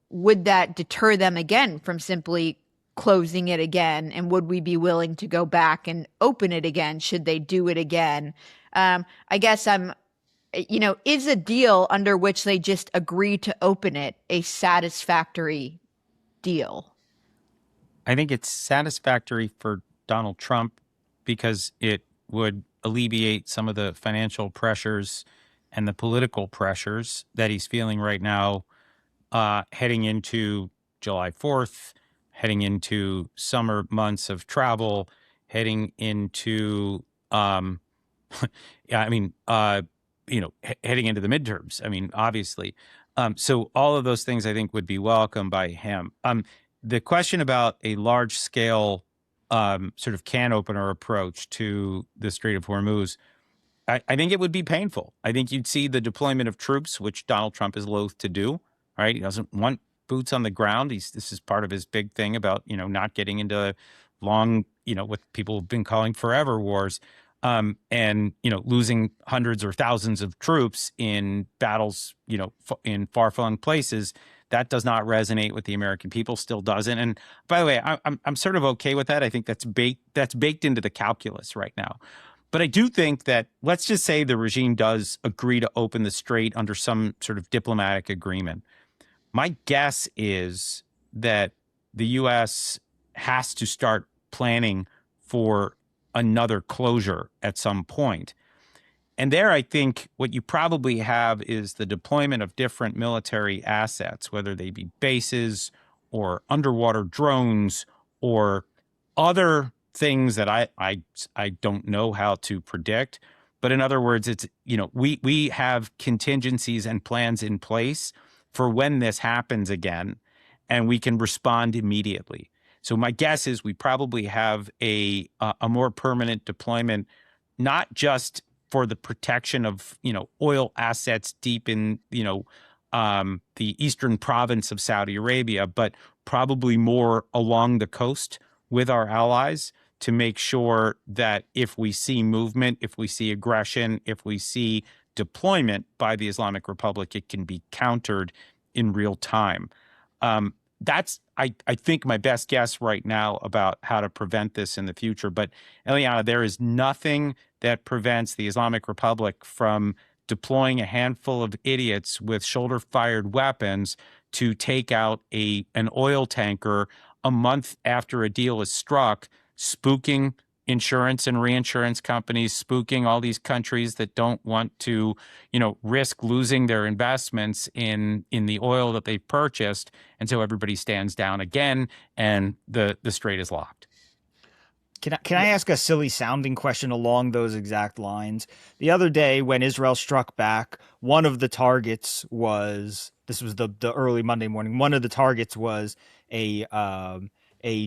Speaker 3: would that deter them again from simply closing it again? And would we be willing to go back and open it again should they do it again? I guess is a deal under which they just agree to open it a satisfactory deal?
Speaker 2: I think it's satisfactory for Donald Trump because it would alleviate some of the financial pressures and the political pressures that he's feeling right now, heading into July 4th, heading into summer months of travel, heading into yeah, I mean, heading into the midterms. I mean, obviously. So all of those things I think would be welcomed by him. The question about a large scale sort of can opener approach to the Strait of Hormuz, I think it would be painful. I think you'd see the deployment of troops, which Donald Trump is loath to do, right? He doesn't want boots on the ground. This is part of his big thing about, not getting into long, what people have been calling forever wars, and, losing hundreds or thousands of troops in battles, in far-flung places. That does not resonate with the American people, still doesn't. And by the way, I'm sort of okay with that. I think that's baked into the calculus right now. But I do think that, let's just say the regime does agree to open the strait under some sort of diplomatic agreement. My guess is that the U.S. has to start planning for another closure at some point. And there, I think what you probably have is the deployment of different military assets, whether they be bases or underwater drones or other things that I don't know how to predict. But in other words, it's, we have contingencies and plans in place for when this happens again, and we can respond immediately. So my guess is we probably have a more permanent deployment, not just for the protection of, oil assets deep in, the eastern province of Saudi Arabia, but probably more along the coast with our allies, to make sure that if we see movement, if we see aggression, if we see deployment by the Islamic Republic, it can be countered in real time. That's, I think, my best guess right now about how to prevent this in the future. But Eliana, there is nothing that prevents the Islamic Republic from deploying a handful of idiots with shoulder-fired weapons to take out an oil tanker a month after a deal is struck, spooking insurance and reinsurance companies, spooking all these countries that don't want to, risk losing their investments in the oil that they've purchased. And so everybody stands down again, and the strait is locked.
Speaker 4: Can I ask a silly sounding question along those exact lines? The other day when Israel struck back, one of the targets was, this was the early Monday morning, one of the targets was a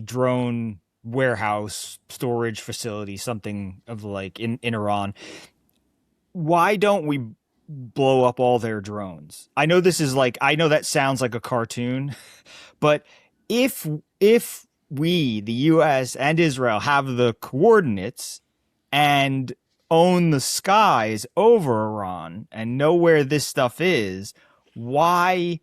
Speaker 4: drone warehouse storage facility, something of like in Iran. Why don't we blow up all their drones? I know that sounds like a cartoon, but if we, the US and Israel, have the coordinates and own the skies over Iran and know where this stuff is, why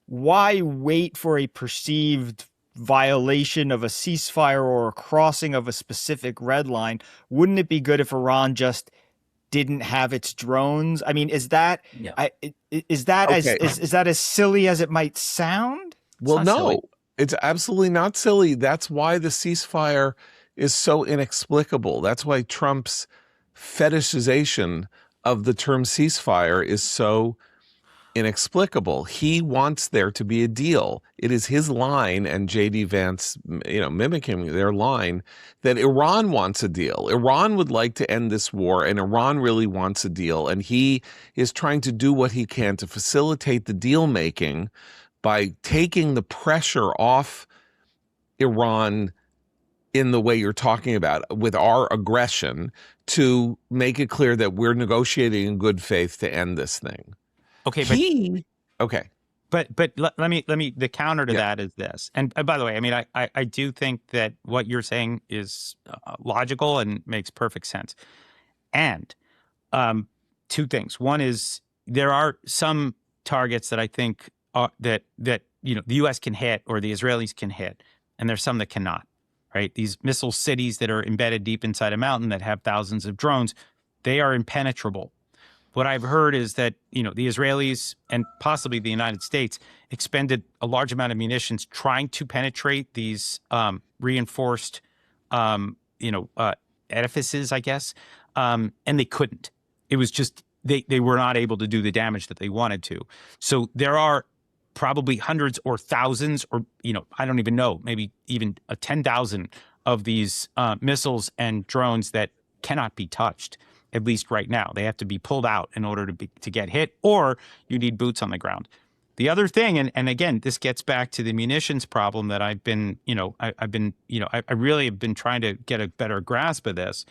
Speaker 4: wait for a perceived violation of a ceasefire or a crossing of a specific red line? Wouldn't it be good if Iran just didn't have its drones? I mean, is that as silly as it might sound?
Speaker 1: Well, no, it's absolutely not silly. That's why the ceasefire is so inexplicable. That's why Trump's fetishization of the term ceasefire is so inexplicable. He wants there to be a deal. It is his line, and J.D. Vance, mimicking their line, that Iran wants a deal. Iran would like to end this war, and Iran really wants a deal. And he is trying to do what he can to facilitate the deal making by taking the pressure off Iran in the way you're talking about, with our aggression, to make it clear that we're negotiating in good faith to end this thing.
Speaker 2: Okay, but let me the counter to that is this. And by the way, I mean, I do think that what you're saying is logical and makes perfect sense. And two things. One is, there are some targets that I think that the U.S. can hit or the Israelis can hit, and there's some that cannot. Right? These missile cities that are embedded deep inside a mountain that have thousands of drones, they are impenetrable. What I've heard is that, the Israelis and possibly the United States expended a large amount of munitions trying to penetrate these reinforced, edifices, I guess, and they couldn't. It was just they were not able to do the damage that they wanted to. So there are probably hundreds or thousands, or I don't even know, maybe even 10,000 of these missiles and drones that cannot be touched. at least right now. They have to be pulled out in order to get hit, or you need boots on the ground. The other thing, and again, this gets back to the munitions problem that I've been, I really have been trying to get a better grasp of this.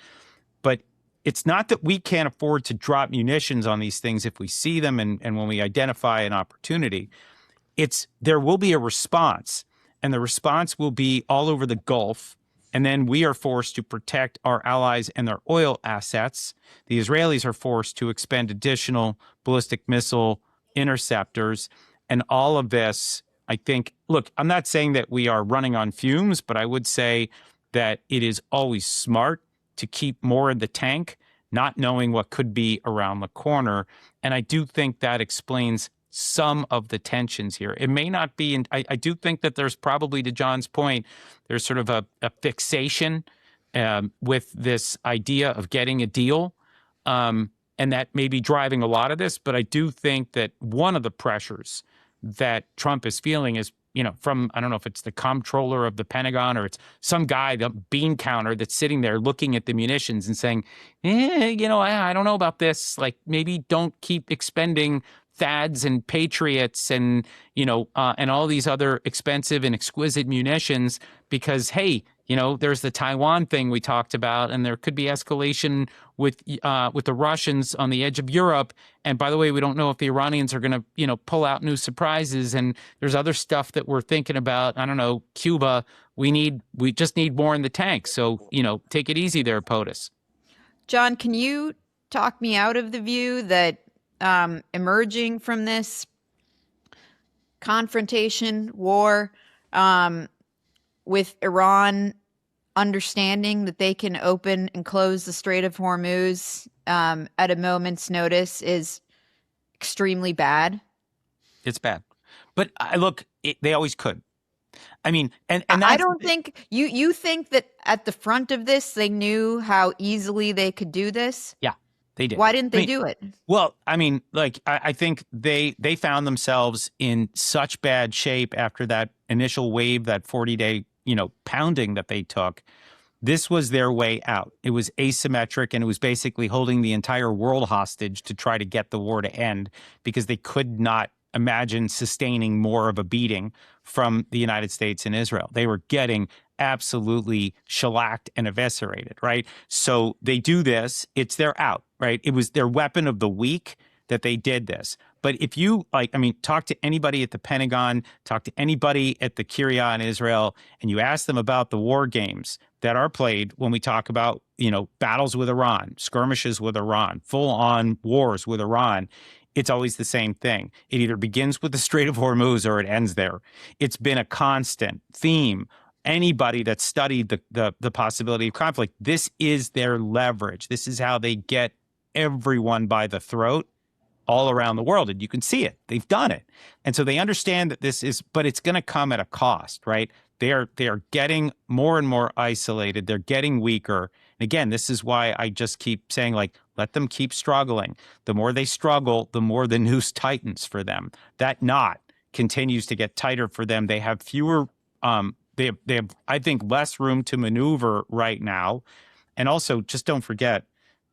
Speaker 2: But it's not that we can't afford to drop munitions on these things if we see them and when we identify an opportunity. There will be a response, and the response will be all over the Gulf. And then we are forced to protect our allies and their oil assets. The Israelis are forced to expend additional ballistic missile interceptors. And all of this, I think, look, I'm not saying that we are running on fumes, but I would say that it is always smart to keep more in the tank, not knowing what could be around the corner. And I do think that explains some of the tensions here. It may not be, and I do think that there's probably, to John's point, there's sort of a fixation with this idea of getting a deal, and that may be driving a lot of this. But I do think that one of the pressures that Trump is feeling is, from, I don't know if it's the comptroller of the Pentagon or it's some guy, the bean counter that's sitting there looking at the munitions and saying, I don't know about this. Like, maybe don't keep expending Thads and Patriots and, and all these other expensive and exquisite munitions because, hey, there's the Taiwan thing we talked about, and there could be escalation with the Russians on the edge of Europe. And by the way, we don't know if the Iranians are going to, pull out new surprises. And there's other stuff that we're thinking about. I don't know, Cuba. We just need more in the tank. So, take it easy there, POTUS.
Speaker 3: John, can you talk me out of the view that emerging from this confrontation war with Iran understanding that they can open and close the Strait of Hormuz at a moment's notice is extremely bad?
Speaker 2: It's bad. But they always could. I mean, and
Speaker 3: I don't think you think that at the front of this, they knew how easily they could do this?
Speaker 2: Yeah, they did.
Speaker 3: Why didn't they do it?
Speaker 2: Well, I mean, I think they found themselves in such bad shape after that initial wave, that 40-day, pounding that they took. This was their way out. It was asymmetric, and it was basically holding the entire world hostage to try to get the war to end because they could not imagine sustaining more of a beating from the United States and Israel. They were getting absolutely shellacked and eviscerated, right? So they do this. It's their out, right? It was their weapon of the week that they did this. But if you talk to anybody at the Pentagon, talk to anybody at the Kiryat in Israel, and you ask them about the war games that are played when we talk about, battles with Iran, skirmishes with Iran, full-on wars with Iran, it's always the same thing. It either begins with the Strait of Hormuz or it ends there. It's been a constant theme. Anybody that studied the possibility of conflict, this is their leverage. This is how they get everyone by the throat all around the world. And you can see it. They've done it. And so they understand that but it's going to come at a cost, right? They are getting more and more isolated. They're getting weaker. And again, this is why I just keep saying, let them keep struggling. The more they struggle, the more the noose tightens for them. That knot continues to get tighter for them. They have fewer, they have, I think, less room to maneuver right now. And also, just don't forget,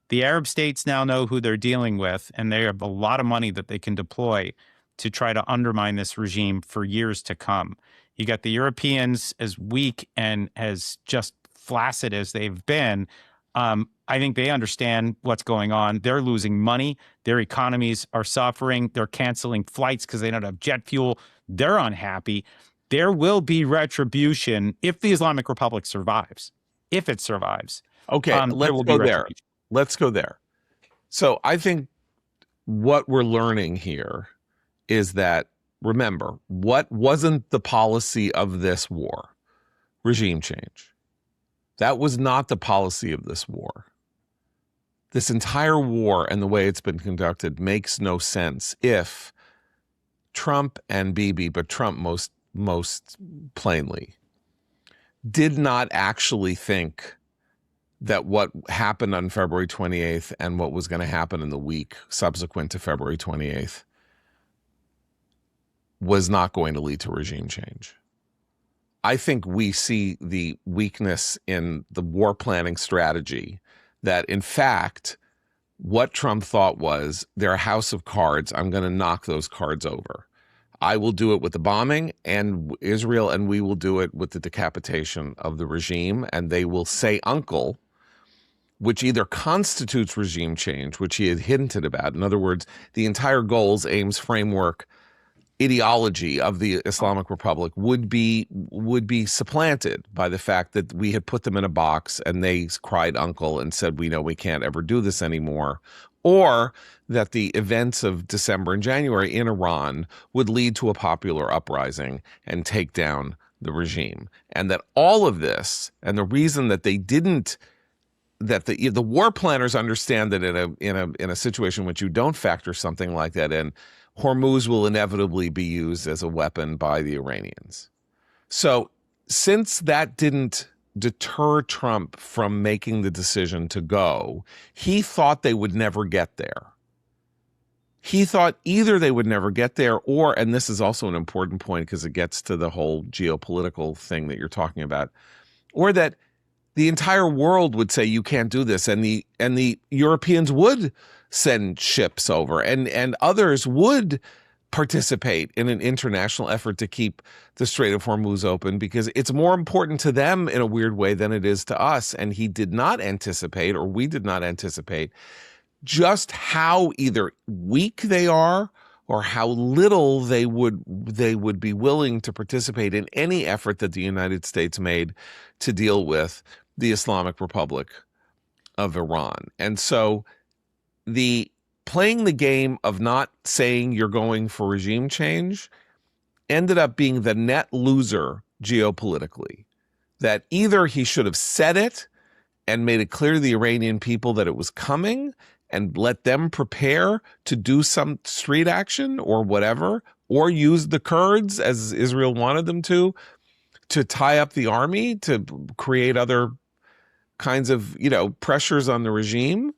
Speaker 2: the Arab states now know who they're dealing with, and they have a lot of money that they can deploy to try to undermine this regime for years to come. You got the Europeans, as weak and as just flaccid as they've been. I think they understand what's going on. They're losing money. Their economies are suffering. They're canceling flights because they don't have jet fuel. They're unhappy. There will be retribution if the Islamic Republic survives. If it survives.
Speaker 1: Okay, let's go there. Let's go there. So I think what we're learning here is that, remember, what wasn't the policy of this war? Regime change. That was not the policy of this war. This entire war and the way it's been conducted makes no sense if Trump and Bibi, but Trump most plainly, did not actually think that what happened on February 28th and what was going to happen in the week subsequent to February 28th was not going to lead to regime change. I think we see the weakness in the war planning strategy that, in fact, what Trump thought was, they're a house of cards. I'm going to knock those cards over. I will do it with the bombing and Israel, and we will do it with the decapitation of the regime. And they will say uncle, which either constitutes regime change, which he had hinted about. In other words, the entire goals, aims, framework, ideology of the Islamic Republic would be supplanted by the fact that we had put them in a box and they cried uncle and said, we know we can't ever do this anymore. Or that the events of December and January in Iran would lead to a popular uprising and take down the regime. And that all of this, and the reason that they didn't, that the war planners understand that in a situation in which you don't factor something like that in, Hormuz will inevitably be used as a weapon by the Iranians. So since that didn't deter Trump from making the decision to go, he thought they would never get there. He thought either they would never get there or, and this is also an important point because it gets to the whole geopolitical thing that you're talking about, or that the entire world would say you can't do this, and the Europeans would send ships over, and others would participate in an international effort to keep the Strait of Hormuz open because it's more important to them in a weird way than it is to us. And he did not anticipate, or we did not anticipate, just how either weak they are or how little they would be willing to participate in any effort that the United States made to deal with the Islamic Republic of Iran. And so the playing the game of not saying you're going for regime change ended up being the net loser geopolitically. That either he should have said it and made it clear to the Iranian people that it was coming and let them prepare to do some street action or whatever, or use the Kurds, as Israel wanted them to tie up the army, to create other kinds of, pressures on the regime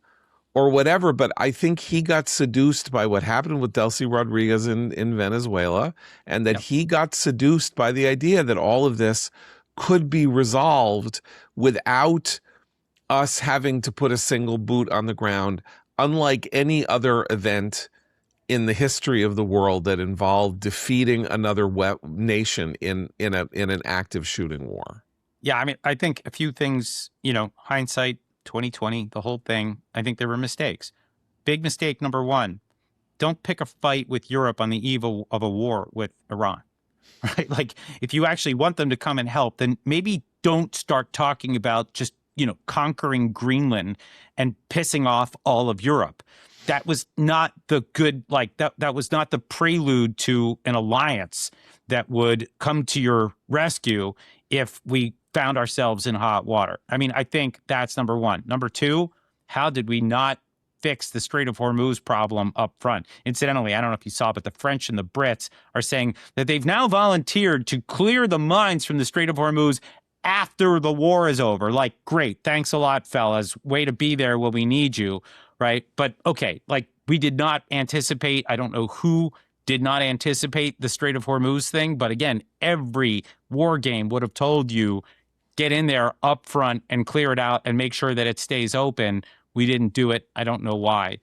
Speaker 1: or whatever. But I think he got seduced by what happened with Delcy Rodriguez in Venezuela, and that he got seduced by the idea that all of this could be resolved without us having to put a single boot on the ground, unlike any other event in the history of the world that involved defeating another nation in an active shooting war.
Speaker 2: Yeah, I mean, I think a few things, hindsight, 2020, the whole thing, I think there were mistakes. Big mistake number one, don't pick a fight with Europe on the eve of a war with Iran, right? Like, if you actually want them to come and help, then maybe don't start talking about just, conquering Greenland and pissing off all of Europe. That was not the good, that was not the prelude to an alliance that would come to your rescue if we found ourselves in hot water. I mean, I think that's number one. Number two, how did we not fix the Strait of Hormuz problem up front? Incidentally, I don't know if you saw, but the French and the Brits are saying that they've now volunteered to clear the mines from the Strait of Hormuz after the war is over. Like, great. Thanks a lot, fellas. Way to be there when we need you. Right. But okay, we did not anticipate. I don't know who did not anticipate the Strait of Hormuz thing. But again, every war game would have told you, get in there up front and clear it out and make sure that it stays open. We didn't do it. I don't know why.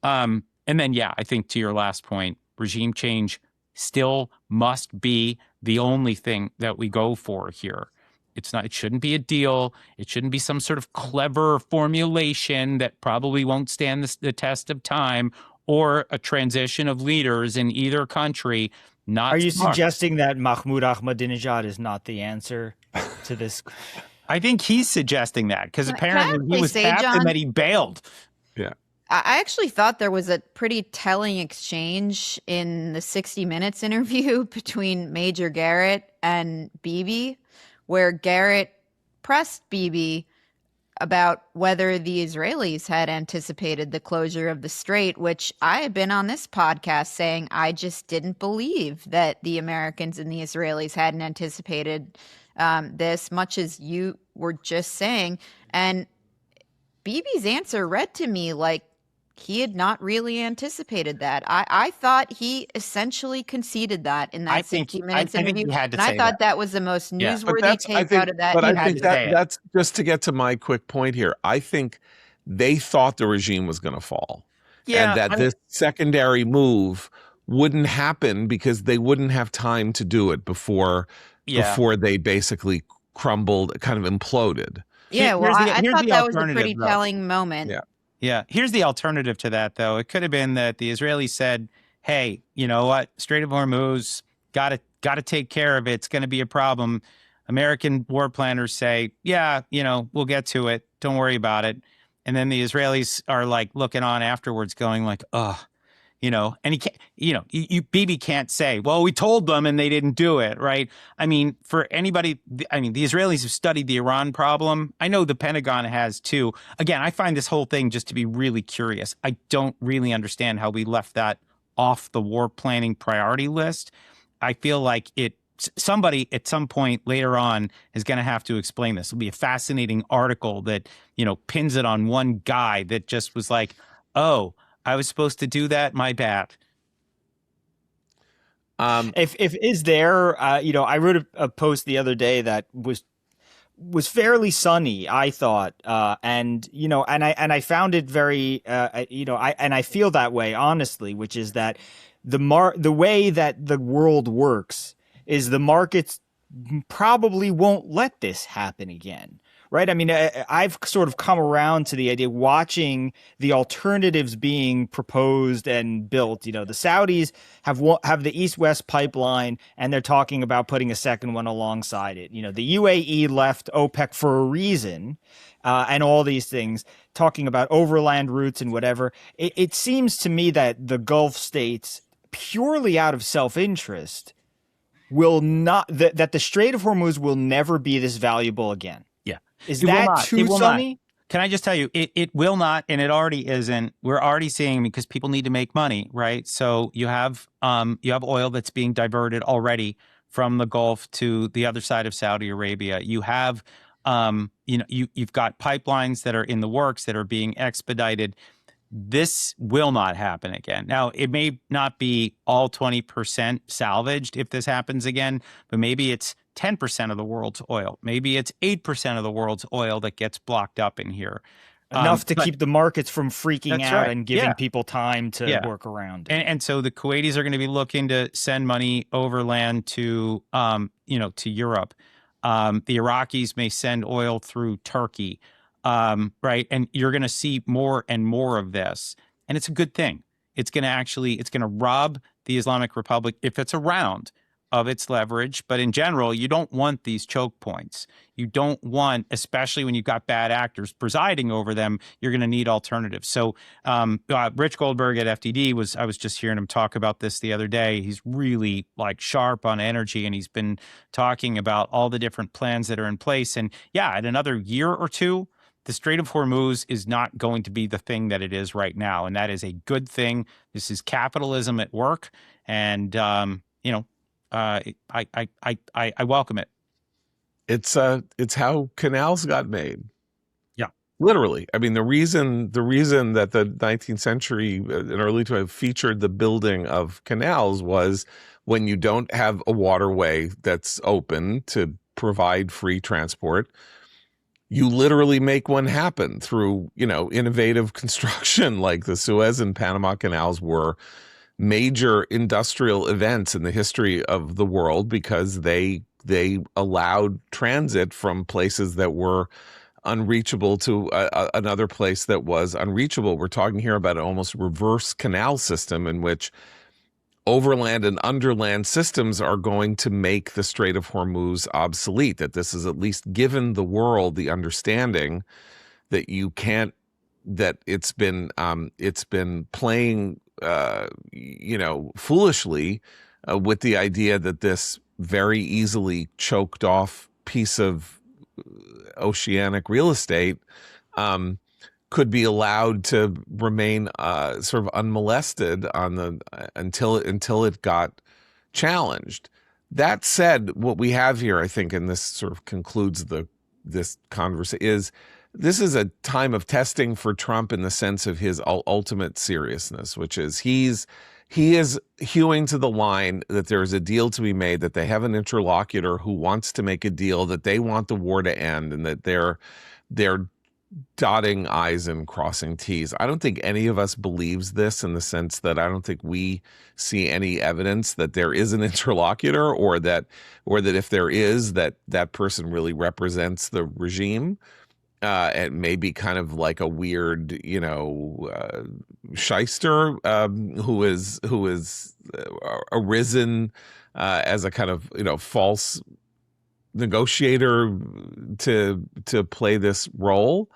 Speaker 2: And then, I think to your last point, regime change still must be the only thing that we go for here. It shouldn't be a deal. It shouldn't be some sort of clever formulation that probably won't stand the test of time, or a transition of leaders in either country. Not
Speaker 4: Are you
Speaker 2: smart.
Speaker 4: suggesting that Mahmoud Ahmadinejad is not the answer to this?
Speaker 2: I think he's suggesting that because apparently he was captain that he bailed.
Speaker 1: Yeah.
Speaker 3: I actually thought there was a pretty telling exchange in the 60 Minutes interview between Major Garrett and Bibi, where Garrett pressed Bibi about whether the Israelis had anticipated the closure of the strait, which I have been on this podcast saying I just didn't believe that the Americans and the Israelis hadn't anticipated this, much as you were just saying. And Bibi's answer read to me like he had not really anticipated that. I thought he essentially conceded that in that 60 Minutes interview.
Speaker 2: I think he had to
Speaker 3: and
Speaker 2: say
Speaker 3: I thought that was the most newsworthy take out of that.
Speaker 1: But I
Speaker 3: interview.
Speaker 1: think that's just to get to my quick point here. I think they thought the regime was going to fall, and
Speaker 2: Yeah,
Speaker 1: that this secondary move wouldn't happen because they wouldn't have time to do it before
Speaker 2: yeah.
Speaker 1: they basically crumbled, kind of imploded.
Speaker 3: Yeah, well, I
Speaker 2: Here's
Speaker 3: thought
Speaker 2: the
Speaker 3: that was a
Speaker 2: alternative,
Speaker 3: pretty
Speaker 2: though.
Speaker 3: telling moment.
Speaker 1: Yeah.
Speaker 2: Yeah. Here's the alternative to that, though. It could have been that the Israelis said, hey, you know what? Strait of Hormuz, gotta take care of it. It's going to be a problem. American war planners say, yeah, we'll get to it. Don't worry about it. And then the Israelis are like looking on afterwards going like, ugh, and he can't, Bibi can't say, well, we told them and they didn't do it, right? I mean, for anybody, the Israelis have studied the Iran problem. I know the Pentagon has too. Again, I find this whole thing just to be really curious. I don't really understand how we left that off the war planning priority list. I feel like somebody at some point later on is going to have to explain this. It'll be a fascinating article that, pins it on one guy that just was like, oh, I was supposed to do that. My bad.
Speaker 4: If is there, I wrote a post the other day that was fairly sunny, I thought, and I found it very, I feel that way honestly, which is that the way that the world works is the markets probably won't let this happen again. Right. I mean, I've sort of come around to the idea watching the alternatives being proposed and built. The Saudis have the East-West pipeline, and they're talking about putting a second one alongside it. The UAE left OPEC for a reason, and all these things, talking about overland routes and whatever. It seems to me that the Gulf states, purely out of self-interest, will not that the Strait of Hormuz will never be this valuable again. Is that too sunny?
Speaker 2: Can I just tell you, it will not, and it already isn't. We're already seeing, because people need to make money, right? So you have oil that's being diverted already from the Gulf to the other side of Saudi Arabia. You have, you've got pipelines that are in the works that are being expedited. This will not happen again. Now, it may not be all 20% salvaged if this happens again, but maybe it's 10% of the world's oil. Maybe it's 8% of the world's oil that gets blocked up in here.
Speaker 4: Enough to keep the markets from freaking out and giving
Speaker 2: Yeah.
Speaker 4: people time to work around it.
Speaker 2: And so the Kuwaitis are going to be looking to send money overland to Europe. The Iraqis may send oil through Turkey. Right. And you're going to see more and more of this. And it's a good thing. It's going to rob the Islamic Republic, if it's around, of its leverage. But in general, you don't want these choke points. You don't want, especially when you've got bad actors presiding over them, you're going to need alternatives. So Rich Goldberg at FDD I was just hearing him talk about this the other day. He's really sharp on energy, and he's been talking about all the different plans that are in place. And yeah, in another year or two, the Strait of Hormuz is not going to be the thing that it is right now. And that is a good thing. This is capitalism at work. And, I welcome it.
Speaker 1: It's how canals got made.
Speaker 2: Yeah,
Speaker 1: literally. I mean, the reason that the 19th century and early 20th featured the building of canals was when you don't have a waterway that's open to provide free transport, you literally make one happen through, innovative construction. Like the Suez and Panama canals were major industrial events in the history of the world because they allowed transit from places that were unreachable to another place that was unreachable. We're talking here about an almost reverse canal system in which overland and underland systems are going to make the Strait of Hormuz obsolete. That this has at least given the world the understanding that it's been playing foolishly with the idea that this very easily choked off piece of oceanic real estate could be allowed to remain sort of unmolested until it got challenged. That said, what we have here, I think, and this sort of concludes this conversation, this is a time of testing for Trump in the sense of his ultimate seriousness, which is he is hewing to the line that there is a deal to be made, that they have an interlocutor who wants to make a deal, that they want the war to end, and that they're dotting I's and crossing T's. I don't think any of us believes this, in the sense that I don't think we see any evidence that there is an interlocutor, or that if there is, that person really represents the regime. It may be kind of like a weird, shyster, who is arisen as a kind of, false negotiator to play this role.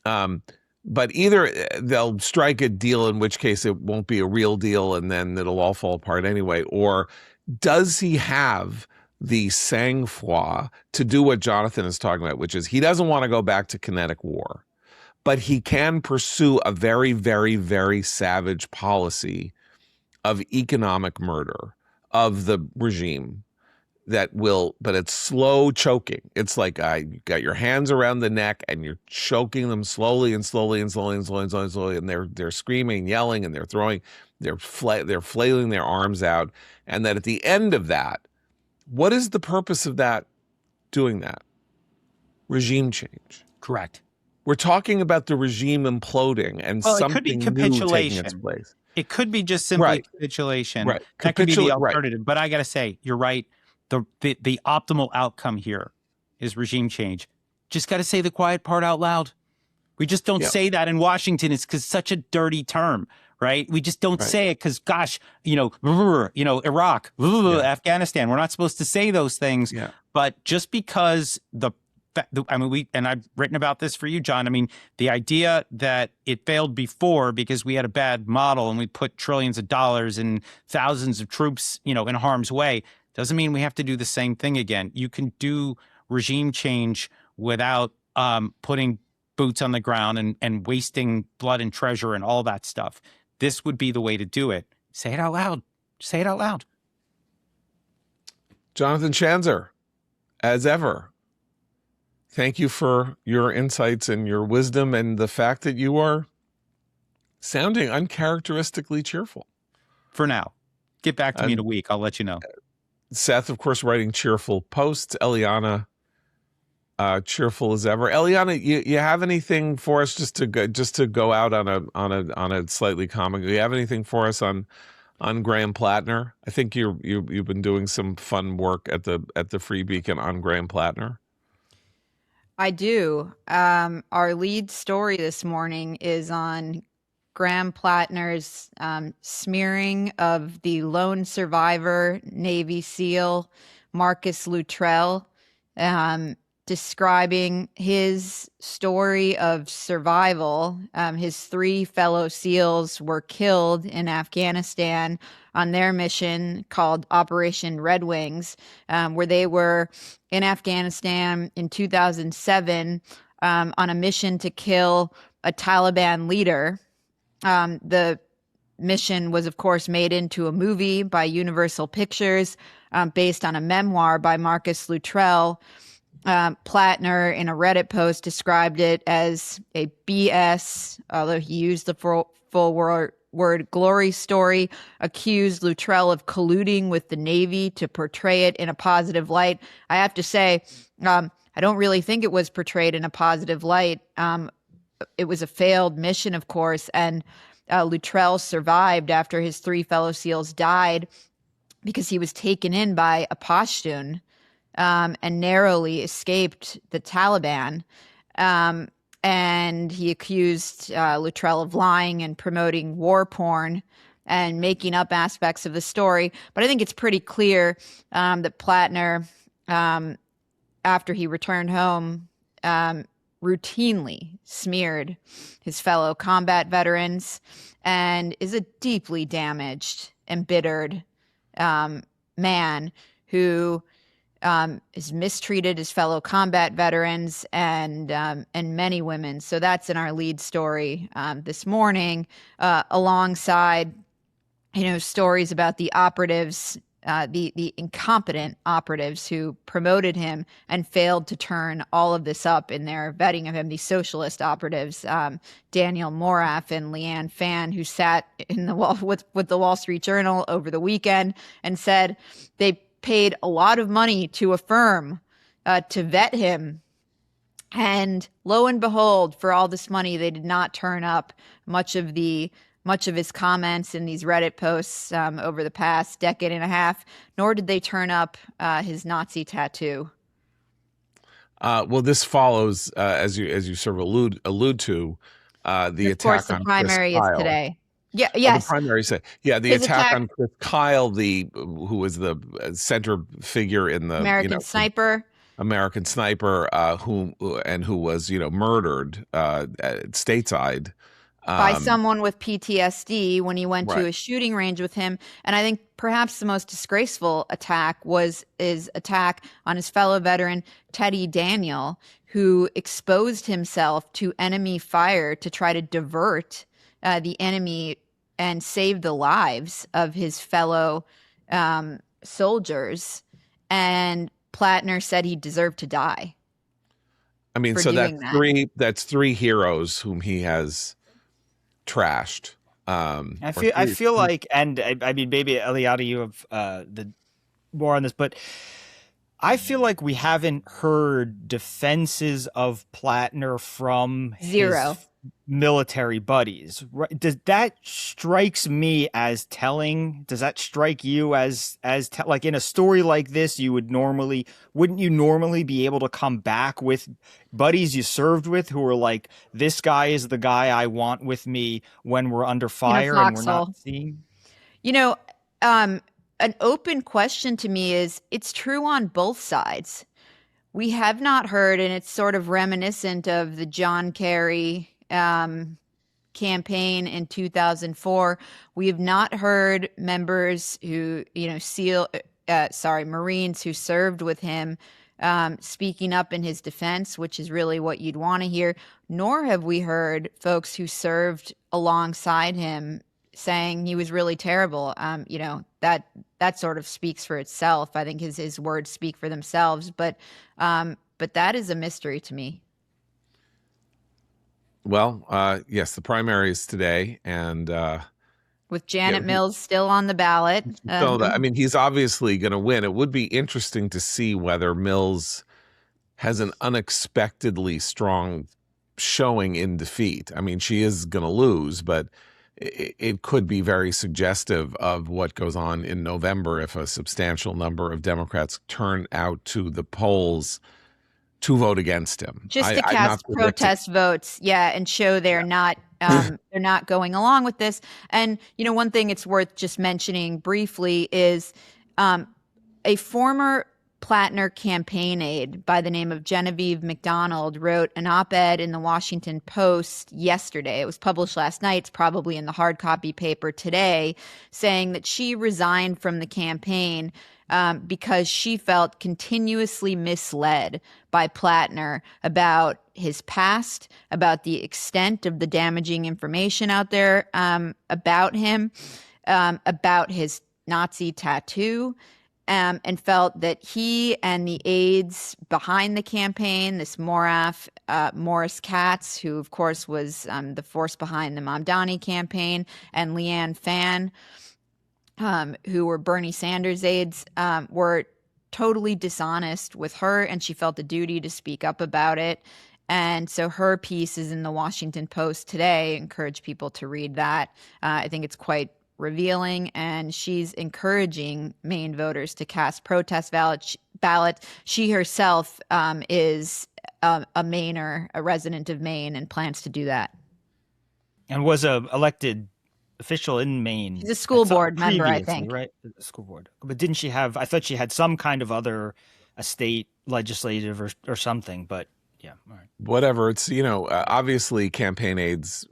Speaker 1: But either they'll strike a deal, in which case it won't be a real deal, and then it'll all fall apart anyway. Or does he have the sang-froid to do what Jonathan is talking about, which is he doesn't want to go back to kinetic war, but he can pursue a very, very, very savage policy of economic murder of the regime but it's slow choking. It's like you got your hands around the neck and you're choking them slowly and slowly and slowly and slowly and slowly and slowly, and they're screaming, yelling, and they're flailing their arms out, and that at the end of that, what is the purpose of doing that? Regime change.
Speaker 2: Correct.
Speaker 1: We're talking about the regime imploding and something new taking its place.
Speaker 2: It could be just simply capitulation.
Speaker 1: Right.
Speaker 2: That could be the alternative. Right. But I got to say, you're right. The optimal outcome here is regime change. Just got to say the quiet part out loud. We just don't say that in Washington. It's because such a dirty term, right? We just don't say it because, gosh, Iraq, Afghanistan. We're not supposed to say those things. Yeah. But just because I've written about this for you, John. I mean, the idea that it failed before because we had a bad model and we put trillions of dollars and thousands of troops, in harm's way, doesn't mean we have to do the same thing again. You can do regime change without putting boots on the ground and wasting blood and treasure and all that stuff. This would be the way to do it. Say it out loud. Say it out loud.
Speaker 1: Jonathan Schanzer, as ever, thank you for your insights and your wisdom, and the fact that you are sounding uncharacteristically cheerful.
Speaker 2: For now. Get back to me in a week. I'll let you know.
Speaker 1: Seth, of course, writing cheerful posts. Eliana, cheerful as ever. Eliana, you have anything for us just to go out on a slightly comic? Do you have anything for us on Graham Platner? I think you've been doing some fun work at the Free Beacon on Graham Platner.
Speaker 3: I do. Our lead story this morning is on Graham Platner's smearing of the lone survivor Navy SEAL Marcus Luttrell, describing his story of survival. His 3 fellow SEALs were killed in Afghanistan on their mission called Operation Red Wings, where they were in Afghanistan in 2007 on a mission to kill a Taliban leader. The mission was, of course, made into a movie by Universal Pictures, based on a memoir by Marcus Luttrell. Platner, in a Reddit post, described it as a BS, although he used the full word glory story, accused Luttrell of colluding with the Navy to portray it in a positive light. I have to say, I don't really think it was portrayed in a positive light. It was a failed mission, of course, and Luttrell survived after his 3 fellow SEALs died because he was taken in by a Pashtun and narrowly escaped the Taliban. And he accused Luttrell of lying and promoting war porn and making up aspects of the story. But I think it's pretty clear that Platner, after he returned home, routinely smeared his fellow combat veterans and is a deeply damaged, embittered man who is mistreated his fellow combat veterans and many women. So that's in our lead story this morning, alongside stories about the operatives, the incompetent operatives who promoted him and failed to turn all of this up in their vetting of him. These socialist operatives, Daniel Moraff and Leanne Fan, who sat in the wall with the Wall Street Journal over the weekend and said they paid a lot of money to a firm to vet him And lo and behold, for all this money, they did not turn up much of his comments in these Reddit posts over the past decade and a half, nor did they turn up his Nazi tattoo.
Speaker 1: Well, this follows, as you sort of allude to, the
Speaker 3: Of course,
Speaker 1: attack
Speaker 3: the
Speaker 1: on Chris
Speaker 3: primary is
Speaker 1: Kyle.
Speaker 3: today. Yeah,
Speaker 1: Oh, the
Speaker 3: yes.
Speaker 1: primary say, yeah, the
Speaker 3: His
Speaker 1: attack
Speaker 3: attack,
Speaker 1: on Chris Kyle, who was the center figure in the
Speaker 3: American Sniper.
Speaker 1: American Sniper, who was murdered stateside.
Speaker 3: By someone with PTSD when he went to
Speaker 1: Right.
Speaker 3: a shooting range with him. And I think perhaps the most disgraceful attack was his attack on his fellow veteran, Teddy Daniel, who exposed himself to enemy fire to try to divert the enemy and save the lives of his fellow soldiers. And Platner said he deserved to die.
Speaker 1: I mean,
Speaker 3: for
Speaker 1: so
Speaker 3: doing that.
Speaker 1: that's three heroes whom he has trashed.
Speaker 4: I feel like, and I mean, maybe Eliada, you have the more on this, but I feel like we haven't heard defenses of Platner from
Speaker 3: Zero.
Speaker 4: his military buddies. Right? Does that strikes me as telling? Does that strike you as like in a story like this, wouldn't you normally be able to come back with buddies you served with who are like, this guy is the guy I want with me when we're under fire and we're
Speaker 3: foxhole.
Speaker 4: not seeing?
Speaker 3: An open question to me is, it's true on both sides. We have not heard, and it's sort of reminiscent of the John Kerry campaign in 2004. We have not heard members who, Marines who served with him speaking up in his defense, which is really what you'd want to hear. Nor have we heard folks who served alongside him saying he was really terrible. That sort of speaks for itself. I think his words speak for themselves, but that is a mystery to me.
Speaker 1: Well, yes, the primary is today, and
Speaker 3: with Janet Mills still on the ballot.
Speaker 1: I mean, he's obviously going to win. It would be interesting to see whether Mills has an unexpectedly strong showing in defeat. I mean, she is going to lose, but it could be very suggestive of what goes on in November if a substantial number of Democrats turn out to the polls to vote against him.
Speaker 3: Just to cast protest votes, and show they're not going along with this. And one thing it's worth just mentioning briefly is a former Platner campaign aide by the name of Genevieve McDonald wrote an op-ed in the Washington Post yesterday. It was published last night. It's probably in the hard copy paper today, saying that she resigned from the campaign because she felt continuously misled by Platner about his past, about the extent of the damaging information out there about him, about his Nazi tattoo, and felt that he and the aides behind the campaign, this Morris Katz, who of course was the force behind the Mamdani campaign, and Leanne Phan, who were Bernie Sanders aides, were totally dishonest with her, and she felt a duty to speak up about it. And so her piece is in the Washington Post today. I encourage people to read that. I think it's quite revealing, and she's encouraging Maine voters to cast protest ballot. She herself is a Mainer, a resident of Maine, and plans to do that.
Speaker 4: And was a elected official in Maine.
Speaker 3: She's a school board member, I think.
Speaker 4: Right? School board. But didn't she have, I thought she had some kind of other state legislative or something, but yeah. All right.
Speaker 1: Whatever. It's, obviously campaign aides,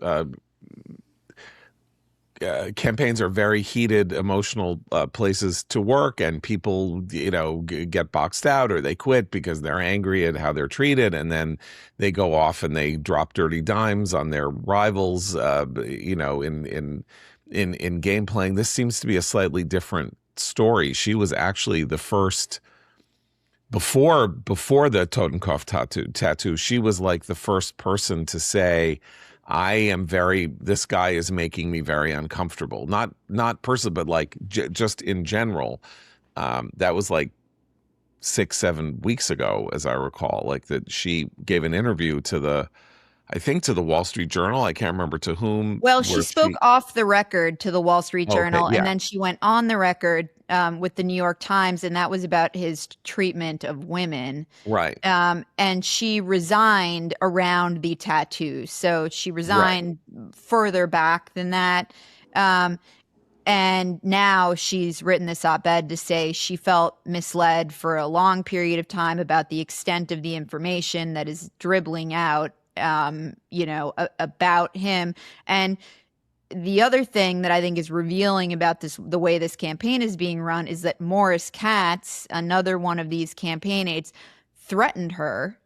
Speaker 1: campaigns are very heated, emotional places to work, and people, get boxed out or they quit because they're angry at how they're treated, and then they go off and they drop dirty dimes on their rivals, in game playing. This seems to be a slightly different story. She was actually the first, before the Totenkopf tattoo, she was like the first person to say, this guy is making me very uncomfortable. Not personally, but like just in general. That was like 6-7 weeks ago, as I recall, like that she gave an interview to the Wall Street Journal. I can't remember to whom.
Speaker 3: Well, she spoke off the record to the Wall Street Journal,
Speaker 1: Okay, yeah.
Speaker 3: and then she went on the record with the New York Times, and that was about his treatment of women.
Speaker 1: Right.
Speaker 3: And she resigned around the tattoos. So she resigned further back than that. And now she's written this op-ed to say she felt misled for a long period of time about the extent of the information that is dribbling out, about him. And the other thing that I think is revealing about the way this campaign is being run is that Morris Katz, another one of these campaign aides, threatened her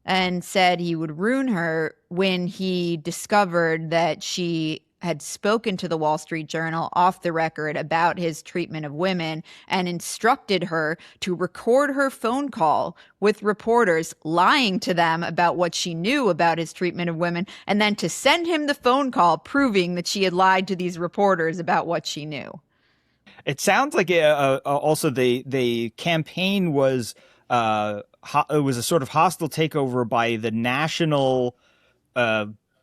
Speaker 3: and said he would ruin her when he discovered that she had spoken to the Wall Street Journal off the record about his treatment of women and instructed her to record her phone call with reporters, lying to them about what she knew about his treatment of women, and then to send him the phone call proving that she had lied to these reporters about what she knew.
Speaker 4: It sounds like also the campaign was it was a sort of hostile takeover by the national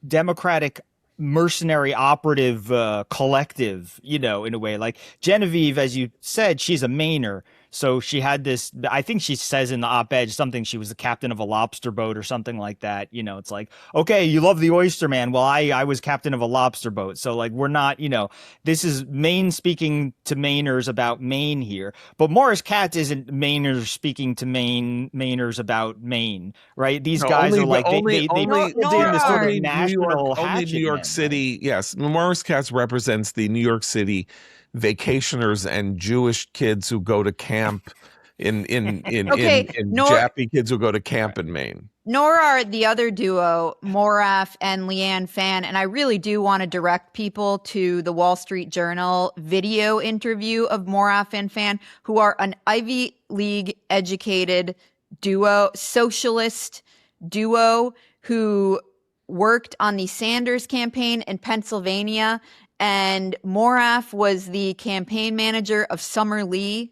Speaker 4: Democratic mercenary operative collective, in a way. Like Genevieve, as you said, she's a Mainer. So she had this, I think she says in the op-ed something, she was the captain of a lobster boat or something like that. It's like, okay, you love the oyster man. Well, I was captain of a lobster boat. So like, we're not, this is Maine speaking to Mainers about Maine here. But Morris Katz isn't Mainers speaking to Mainers about Maine, right? These guys are like, they in this sort of national
Speaker 1: only New York City. Right? Yes. Morris Katz represents the New York City vacationers and Jewish kids who go to camp in Jappy kids who go to camp in Maine.
Speaker 3: Nor are the other duo, Moraf and Leanne Phan. And I really do want to direct people to the Wall Street Journal video interview of Moraf and Phan, who are an Ivy League educated duo, socialist duo, who worked on the Sanders campaign in Pennsylvania. And Moraf was the campaign manager of Summer Lee,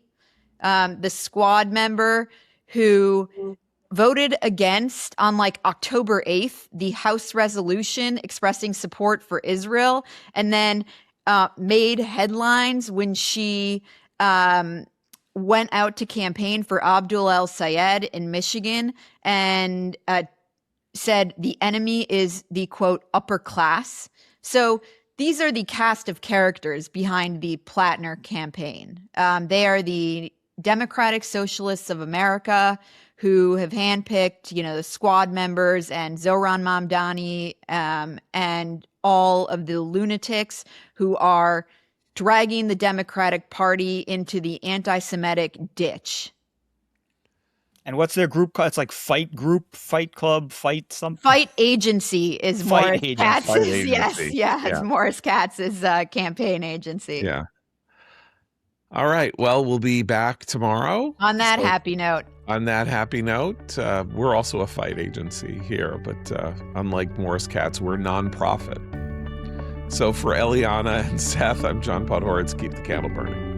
Speaker 3: the squad member who voted against on like October 8th, the House resolution expressing support for Israel, and then made headlines when she went out to campaign for Abdul El Sayed in Michigan and said the enemy is the, quote, upper class. So these are the cast of characters behind the Platner campaign. They are the Democratic Socialists of America who have handpicked, the squad members and Zohran Mamdani and all of the lunatics who are dragging the Democratic Party into the anti-Semitic ditch.
Speaker 4: And what's their group called? It's like Fight Group, Fight Club, Fight something?
Speaker 3: Fight Agency is Morris Katz's. Yes,
Speaker 1: yeah.
Speaker 3: Morris Katz's campaign agency.
Speaker 1: Yeah. All right. Well, we'll be back tomorrow.
Speaker 3: On that happy note.
Speaker 1: On that happy note, we're also a fight agency here, but unlike Morris Katz, we're nonprofit. So for Eliana and Seth, I'm John Podhoretz. Keep the candle burning.